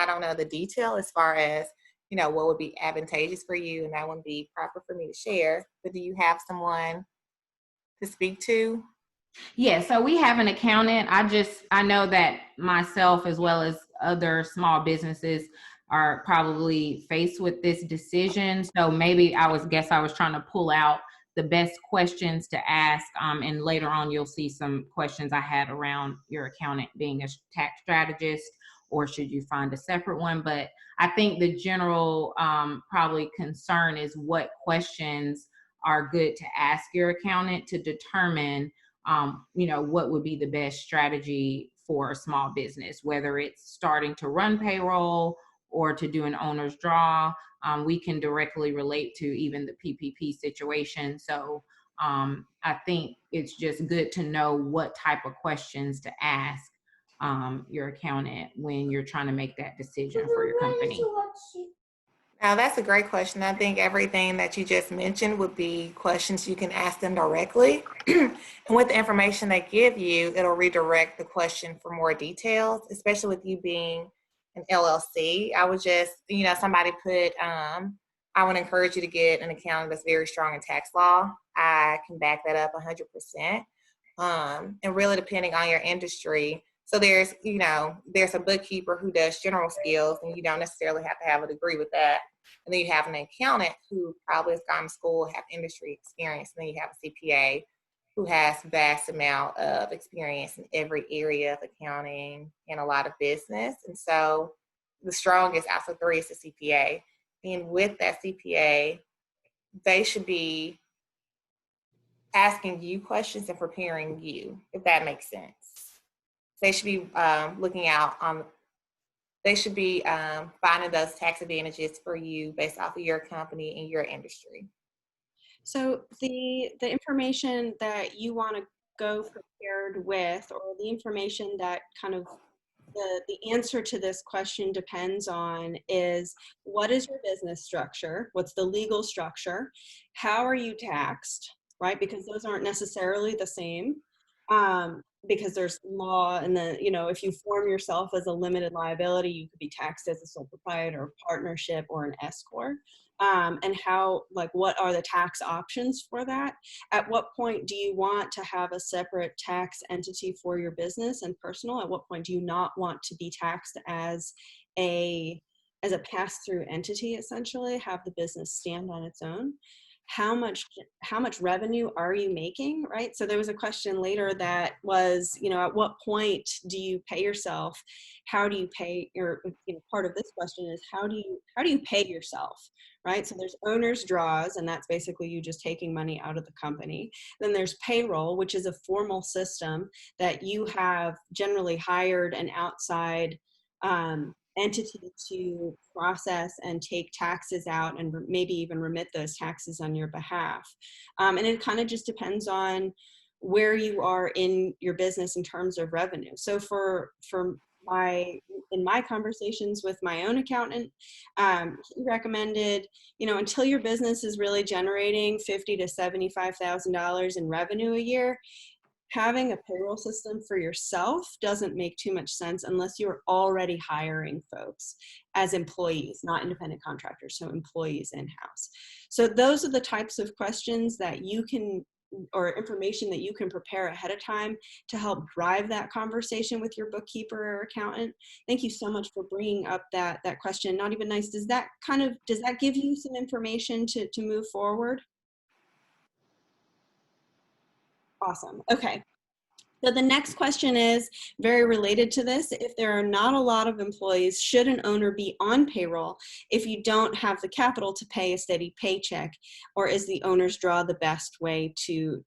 don't know the detail as far as, what would be advantageous for you, and that wouldn't be proper for me to share. But do you have someone to speak to? Yeah, so we have an accountant. I know that myself as well as other small businesses are probably faced with this decision. So maybe I was trying to pull out the best questions to ask. And later on, you'll see some questions I had around your accountant being a tax strategist, or should you find a separate one? But I think the general probably concern is what questions are good to ask your accountant to determine what would be the best strategy for a small business, whether it's starting to run payroll or to do an owner's draw. We can directly relate to even the PPP situation. So I think it's just good to know what type of questions to ask your accountant when you're trying to make that decision for your company. Now, that's a great question. I think everything that you just mentioned would be questions you can ask them directly. And with the information they give you, it'll redirect the question for more details, especially with you being an LLC. I would just, somebody put, I would encourage you to get an accountant that's very strong in tax law. I can back that up 100%. And really depending on your industry. So there's a bookkeeper who does general skills, and you don't necessarily have to have a degree with that. And then you have an accountant who probably has gone to school, have industry experience. And then you have a CPA who has vast amount of experience in every area of accounting and a lot of business. And so the strongest out of three is the CPA. And with that CPA, they should be asking you questions and preparing you, if that makes sense. They should be looking out on, they should be finding those tax advantages for you based off of your company and your industry. So the information that you want to go prepared with, or the information that kind of the answer to this question depends on, is what is your business structure? What's the legal structure? How are you taxed, right? Because those aren't necessarily the same. Because there's law, and then, if you form yourself as a limited liability, you could be taxed as a sole proprietor, or partnership, or an S corp. And what are the tax options for that? At what point do you want to have a separate tax entity for your business and personal? At what point do you not want to be taxed as a pass-through entity, essentially, have the business stand on its own? How much revenue are you making, right? So there was a question later that was, at what point do you pay yourself? How do you pay your, part of this question is how do you pay yourself, right? So there's owner's draws, and that's basically you just taking money out of the company. Then there's payroll, which is a formal system that you have generally hired an outside entity to process and take taxes out, and maybe even remit those taxes on your behalf. And it kind of just depends on where you are in your business in terms of revenue. So in my conversations with my own accountant, he recommended, until your business is really generating $50,000 to $75,000 in revenue a year, having a payroll system for yourself doesn't make too much sense unless you're already hiring folks as employees, not independent contractors, so employees in-house. So those are the types of questions that you can, or information that you can prepare ahead of time to help drive that conversation with your bookkeeper or accountant. Thank you so much for bringing up that question. Not even nice. Does that give you some information to move forward? Awesome. Okay. So the next question is very related to this. If there are not a lot of employees, should an owner be on payroll if you don't have the capital to pay a steady paycheck? Or is the owner's draw the best way to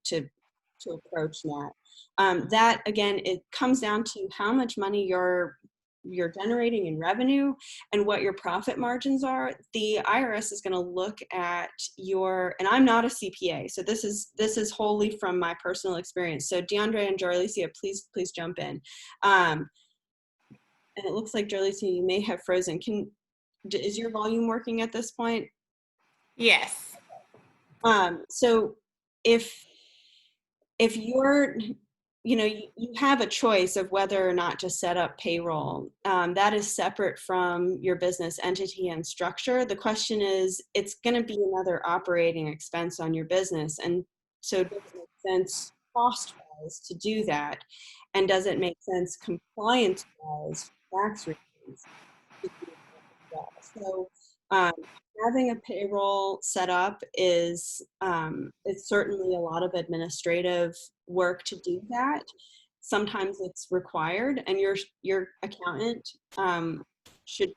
approach that? That, again, it comes down to how much money you're you're generating in revenue and what your profit margins are, the IRS is going to look at your, and I'm not a CPA, so this is wholly from my personal experience. So DeAndre and Jarlicia, please jump in. And it looks like Jarlicia, you may have frozen. Is your volume working at this point? Yes. So if you're, you have a choice of whether or not to set up payroll, that is separate from your business entity and structure. The question is, it's going to be another operating expense on your business. And so does it make sense cost-wise to do that? And does it make sense compliance-wise, tax reasons to do that as well? So having a payroll set up is it's certainly a lot of administrative work to do that. Sometimes it's required, and your accountant should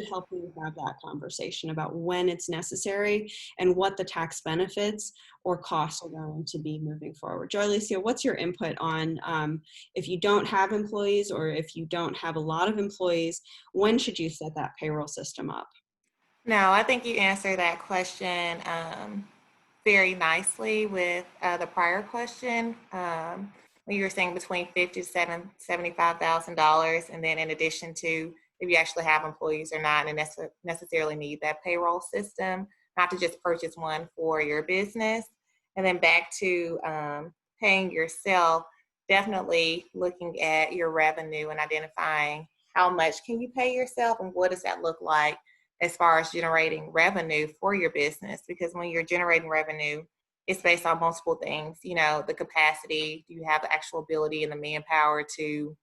help you have that conversation about when it's necessary and what the tax benefits or costs are going to be moving forward. Jarlicia, what's your input on if you don't have employees, or if you don't have a lot of employees, when should you set that payroll system up? No, I think you answered that question very nicely with the prior question. When you were saying between $50,000 to $75,000, and then in addition to if you actually have employees or not, and necessarily need that payroll system, not to just purchase one for your business. And then back to paying yourself, definitely looking at your revenue and identifying how much can you pay yourself and what does that look like as far as generating revenue for your business. Because when you're generating revenue, it's based on multiple things. The capacity, do you have the actual ability and the manpower to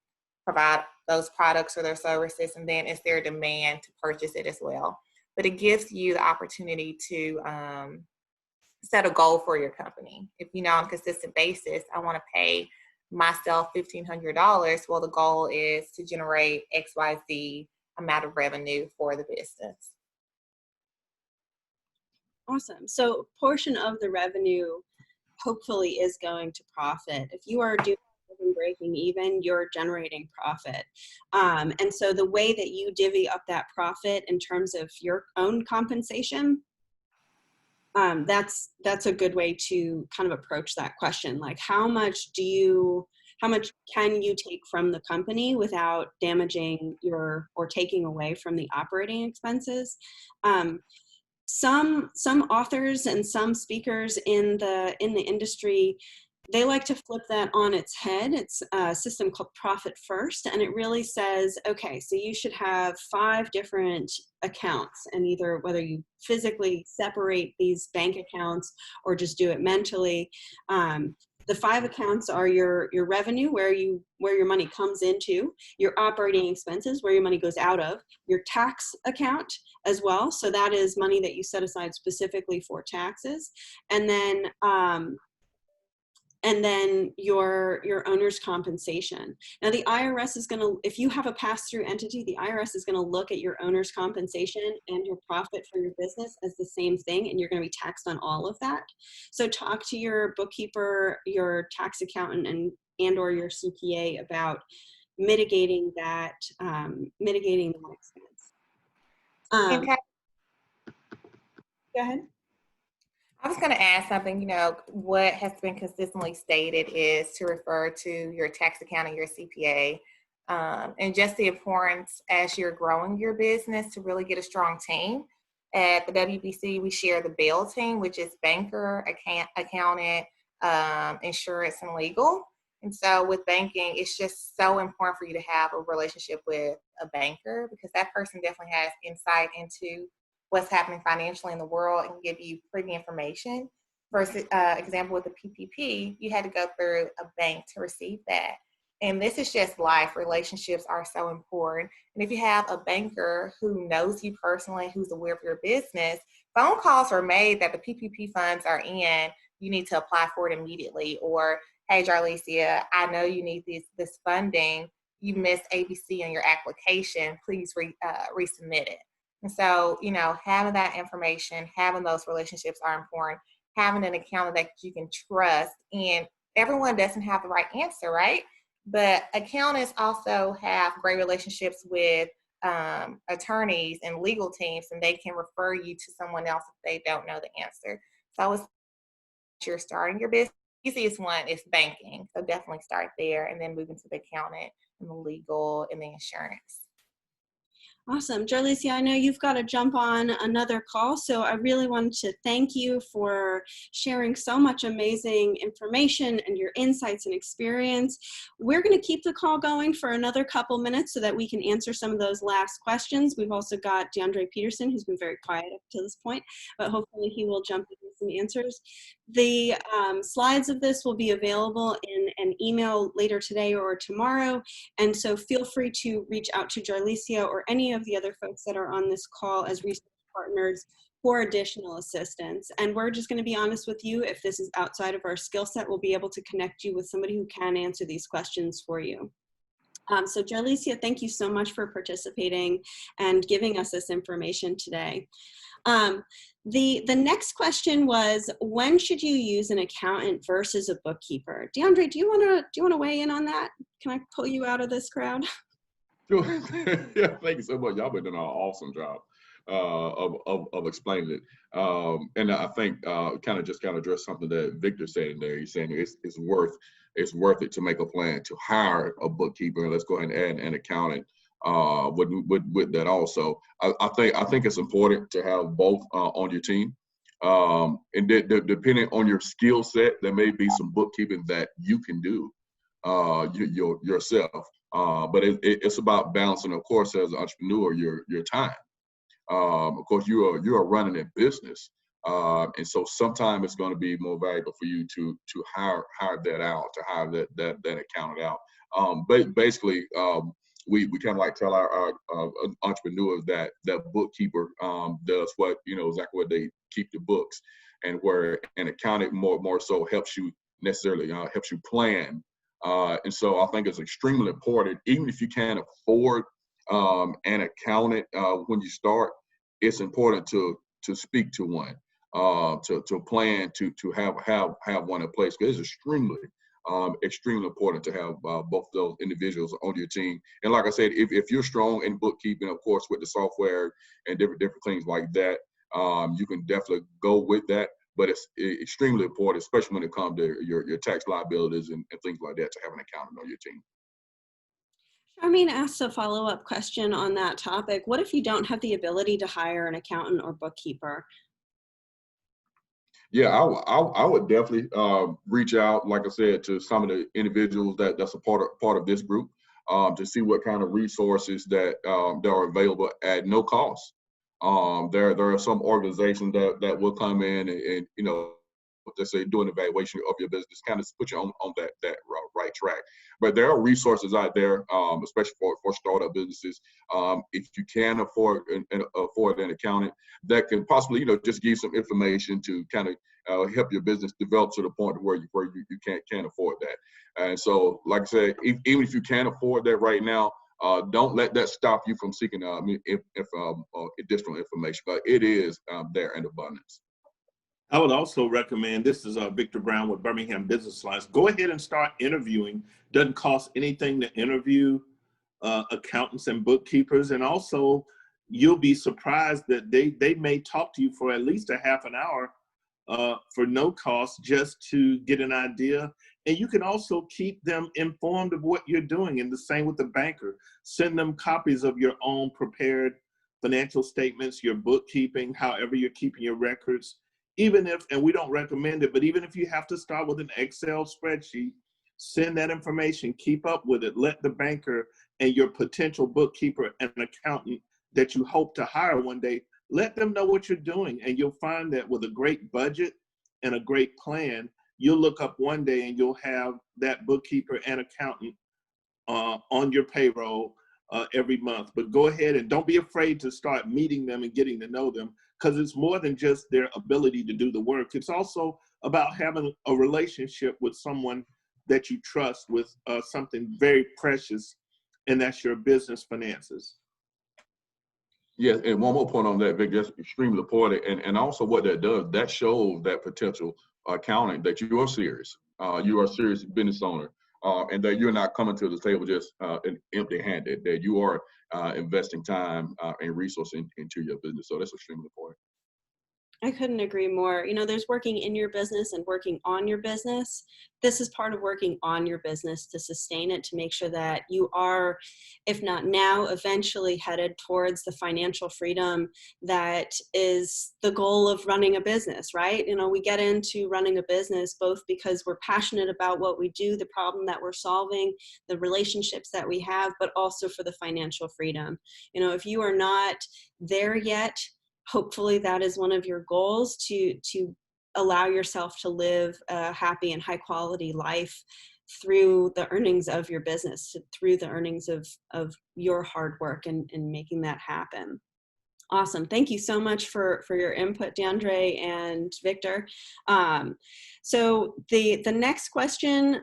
provide those products or their services? And then is there demand to purchase it as well? But it gives you the opportunity to set a goal for your company. If on a consistent basis, I want to pay myself $1,500, well, the goal is to generate XYZ amount of revenue for the business. Awesome. So a portion of the revenue hopefully is going to profit. If you are doing breaking even, you're generating profit. And so the way that you divvy up that profit in terms of your own compensation, that's a good way to kind of approach that question. Like, how much can you take from the company without damaging or taking away from the operating expenses? Some authors and some speakers in the industry, they like to flip that on its head. It's a system called Profit First, and it really says, okay, so you should have 5 different accounts, and either whether you physically separate these bank accounts or just do it mentally. The 5 accounts are your revenue, where your money comes into, your operating expenses, where your money goes out of, your tax account as well. So that is money that you set aside specifically for taxes. And then your owner's compensation. Now the IRS is going to, if you have a pass-through entity, the IRS is going to look at your owner's compensation and your profit for your business as the same thing, and you're going to be taxed on all of that. So talk to your bookkeeper, your tax accountant, and or your CPA about mitigating that expense. Go ahead. I was going to add something. What has been consistently stated is to refer to your tax accountant, your CPA, and just the importance as you're growing your business to really get a strong team. At the WBC, we share the BEL team, which is banker, accountant, insurance, and legal. And so with banking, it's just so important for you to have a relationship with a banker, because that person definitely has insight into what's happening financially in the world and give you pretty information. Versus, example with the PPP, you had to go through a bank to receive that. And this is just life. Relationships are so important. And if you have a banker who knows you personally, who's aware of your business, phone calls are made that the PPP funds are in, you need to apply for it immediately. Or, hey, Jarlicia, I know you need this funding. You missed ABC on your application. Please resubmit it. And so, having that information, having those relationships are important. Having an accountant that you can trust, and everyone doesn't have the right answer, right? But accountants also have great relationships with attorneys and legal teams, and they can refer you to someone else if they don't know the answer. So I was you're starting your business. Easiest one is banking. So definitely start there and then move into the accountant and the legal and the insurance. Awesome. Jarlicia, I know you've got to jump on another call, so I really wanted to thank you for sharing so much amazing information and your insights and experience. We're going to keep the call going for another couple minutes so that we can answer some of those last questions. We've also got DeAndre Peterson, who's been very quiet up to this point, but hopefully he will jump in with some answers. The slides of this will be available in an email later today or tomorrow, and so feel free to reach out to Jarlicia or any of the other folks that are on this call as research partners for additional assistance. And we're just going to be honest with you. If this is outside of our skill set, we'll be able to connect you with somebody who can answer these questions for you. So Jarlicia, thank you so much for participating and giving us this information today. The next question was, when should you use an accountant versus a bookkeeper? DeAndre, do you want to weigh in on that? Can I pull you out of this crowd? Sure. Yeah, thank you so much. Y'all been doing an awesome job of explaining it. And I think kind of address something that Victor said in there. He's saying it's worth it to make a plan to hire a bookkeeper. And let's go ahead and add an accountant with that also. I think it's important to have both on your team. And depending on your skill set, there may be some bookkeeping that you can do yourself. But it's about balancing, of course, as an entrepreneur, your time. Of course, you are running a business, and so sometimes it's going to be more valuable for you to hire that out, to hire that accountant out. But basically, we kind of like tell our entrepreneurs that bookkeeper does what exactly what they keep the books, and where an accountant more so helps you plan. And so I think it's extremely important, even if you can't afford an accountant when you start, it's important to speak to one, to plan to have one in place, because it's extremely important to have both those individuals on your team. And like I said, if you're strong in bookkeeping, of course, with the software and different things like that, you can definitely go with that. But it's extremely important, especially when it comes to your tax liabilities and things like that, to have an accountant on your team. Charmaine asked a follow-up question on that topic. What if you don't have the ability to hire an accountant or bookkeeper? Yeah, I would definitely reach out, like I said, to some of the individuals that's a part of this group, to see what kind of resources that are available at no cost. There are some organizations that will come in and let's say do an evaluation of your business, kind of put you on that right track. But there are resources out there, especially for startup businesses. If you can afford an accountant that can possibly just give you some information to kind of help your business develop to the point where you can't afford that. And so, like I said, even if you can't afford that right now, don't let that stop you from seeking additional information, but it is there in abundance. I would also recommend, this is Victor Brown with Birmingham Business Alliance, go ahead and start interviewing. Doesn't cost anything to interview accountants and bookkeepers. And also, you'll be surprised that they may talk to you for at least a half an hour for no cost, just to get an idea. And you can also keep them informed of what you're doing. And the same with the banker. Send them copies of your own prepared financial statements, your bookkeeping, however you're keeping your records. Even if, and we don't recommend it, but even if you have to start with an Excel spreadsheet, send that information, keep up with it. Let the banker and your potential bookkeeper and accountant that you hope to hire one day, let them know what you're doing. And you'll find that with a great budget and a great plan, you'll look up one day and you'll have that bookkeeper and accountant on your payroll every month. But go ahead and don't be afraid to start meeting them and getting to know them, because it's more than just their ability to do the work. It's also about having a relationship with someone that you trust with something very precious, and that's your business finances. Yes, and one more point on that, Vic, that's extremely important. And also what that does, that shows that potential accountant that you are serious. You are a serious business owner. and that you're not coming to the table just empty-handed, that you are investing time and resources into your business. So that's extremely important. I couldn't agree more. There's working in your business and working on your business. This is part of working on your business to sustain it, to make sure that you are, if not now, eventually headed towards the financial freedom that is the goal of running a business, right? We get into running a business both because we're passionate about what we do, the problem that we're solving, the relationships that we have, but also for the financial freedom. If you are not there yet, hopefully that is one of your goals, to allow yourself to live a happy and high quality life through the earnings of your business, through the earnings of your hard work and making that happen. Awesome. Thank you so much for your input, DeAndre and Victor. So the next question,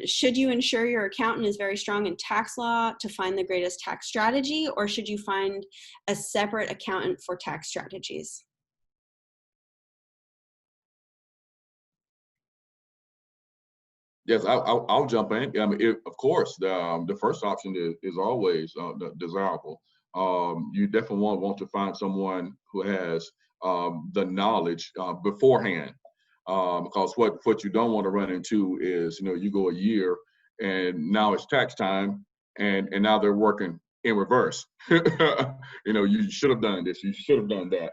should you ensure your accountant is very strong in tax law to find the greatest tax strategy, or should you find a separate accountant for tax strategies? Yes, I'll jump in. I mean, of course, the first option is always desirable. You definitely want to find someone who has the knowledge beforehand, because what you don't want to run into is, you go a year and now it's tax time, and now they're working in reverse. You should have done this, you should have done that.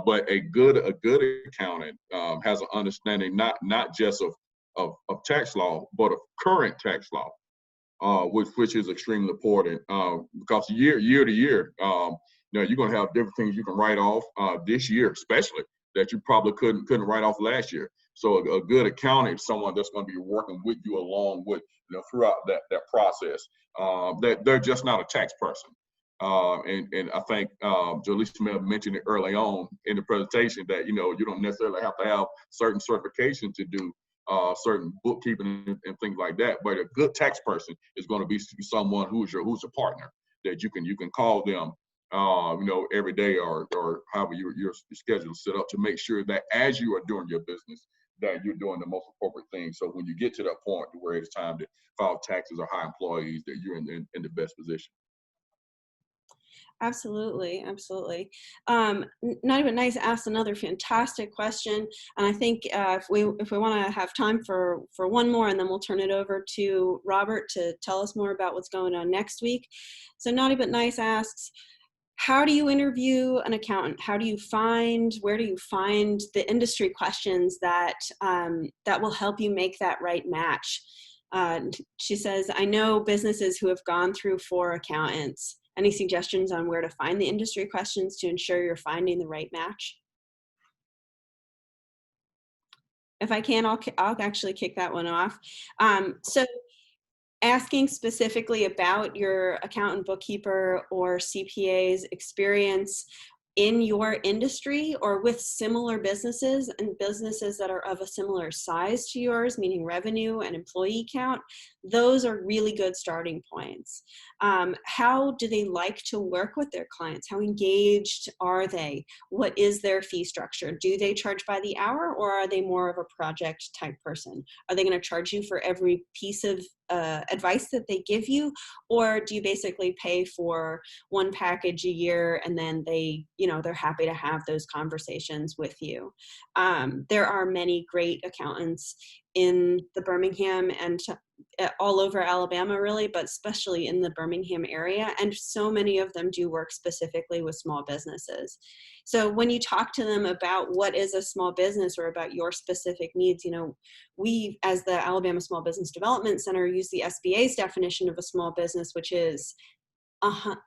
But a good accountant has an understanding not just of tax law, but of current tax law, which is extremely important, because year to year, you're going to have different things you can write off this year, especially, that you probably couldn't write off last year. So a good accountant is someone that's going to be working with you along with, throughout that process. That they're just not a tax person. And I think Jaleesa may have mentioned it early on in the presentation that, you don't necessarily have to have certain certification to do certain bookkeeping and things like that. But a good tax person is going to be someone who's a partner that you can call them, every day or however your schedule is set up, to make sure that as you are doing your business, that you're doing the most appropriate thing. So when you get to that point where it's time to file taxes or hire employees, that you're in the best position. Absolutely, absolutely. Not Even Nice asked another fantastic question, and I think if we want to have time for one more, and then we'll turn it over to Robert to tell us more about what's going on next week. So Naughty But Nice asks, how do you interview an accountant? Where do you find the industry questions that will help you make that right match? She says, I know businesses who have gone through 4 accountants. Any suggestions on where to find the industry questions to ensure you're finding the right match? If I can, I'll actually kick that one off. So asking specifically about your accountant, bookkeeper, or CPA's experience in your industry or with similar businesses and businesses that are of a similar size to yours, meaning revenue and employee count, those are really good starting points. How do they like to work with their clients? How engaged are they? What is their fee structure? Do they charge by the hour, or are they more of a project type person? Are they going to charge you for every piece of advice that they give you, or do you basically pay for one package a year and then they're happy to have those conversations with you? There are many great accountants in the Birmingham and all over Alabama, really, but especially in the Birmingham area. And so many of them do work specifically with small businesses. So when you talk to them about what is a small business or about your specific needs, we, as the Alabama Small Business Development Center, use the SBA's definition of a small business, which is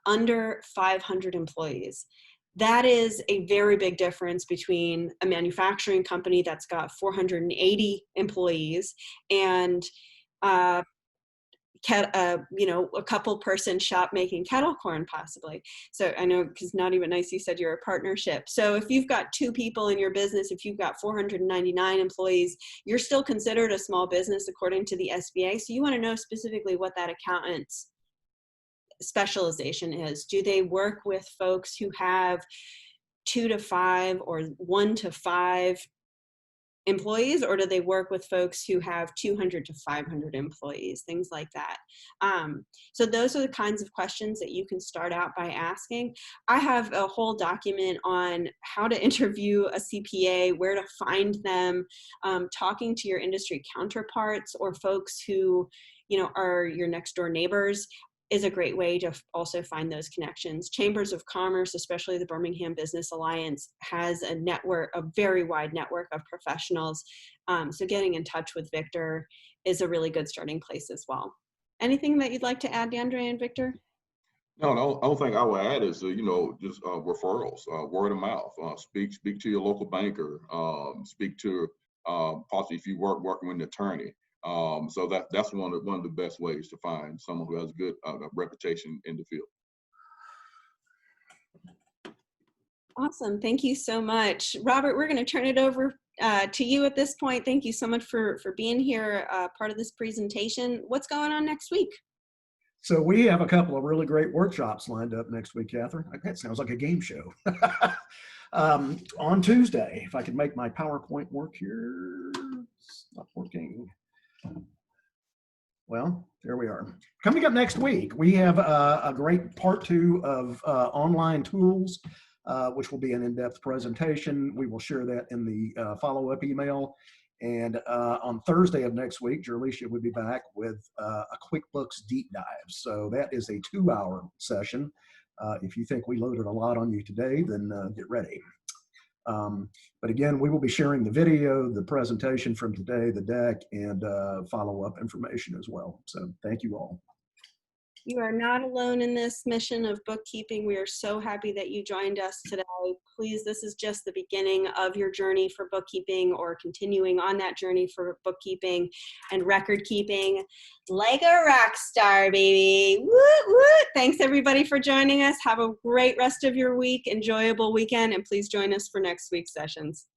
under 500 employees. That is a very big difference between a manufacturing company that's got 480 employees and a couple person shop making kettle corn possibly. So I know, because Not Even Nice, you said you're a partnership. So if you've got 2 people in your business, if you've got 499 employees, you're still considered a small business according to the SBA. So you want to know specifically what that accountant's specialization is. Do they work with folks who have 2 to 5 or 1 to 5 employees, or do they work with folks who have 200 to 500 employees, things like that. So those are the kinds of questions that you can start out by asking. I have a whole document on how to interview a CPA, where to find them, talking to your industry counterparts or folks who, you know, are your next door neighbors is a great way to also find those connections. Chambers of Commerce, especially the Birmingham Business Alliance, has a network, a very wide network of professionals. So getting in touch with Victor is a really good starting place as well. Anything that you'd like to add, DeAndre and Victor? No, the only thing I would add is, you know, just referrals, word of mouth. Speak to your local banker. Speak to possibly if you working with an attorney. So that's one of the best ways to find someone who has a good reputation in the field. Awesome. Thank you so much. Robert, we're going to turn it over to you at this point. Thank you so much for being here, part of this presentation. What's going on next week? So we have a couple of really great workshops lined up next week, Catherine. That sounds like a game show. On Tuesday, if I could make my PowerPoint work here. It's not working. Well, there we are. Coming up next week, we have a great part 2 of online tools, which will be an in-depth presentation. We will share that in the follow-up email. And on Thursday of next week, Jerlicia will be back with a QuickBooks deep dive. So that is a 2-hour session. If you think we loaded a lot on you today, then get ready. But again, we will be sharing the video, the presentation from today, the deck, and follow-up information as well. So thank you all. You are not alone in this mission of bookkeeping. We are so happy that you joined us today. Please, this is just the beginning of your journey for bookkeeping, or continuing on that journey for bookkeeping and record keeping like a rock star, baby. Woot, woot. Thanks everybody for joining us. Have a great rest of your week, enjoyable weekend, and please join us for next week's sessions.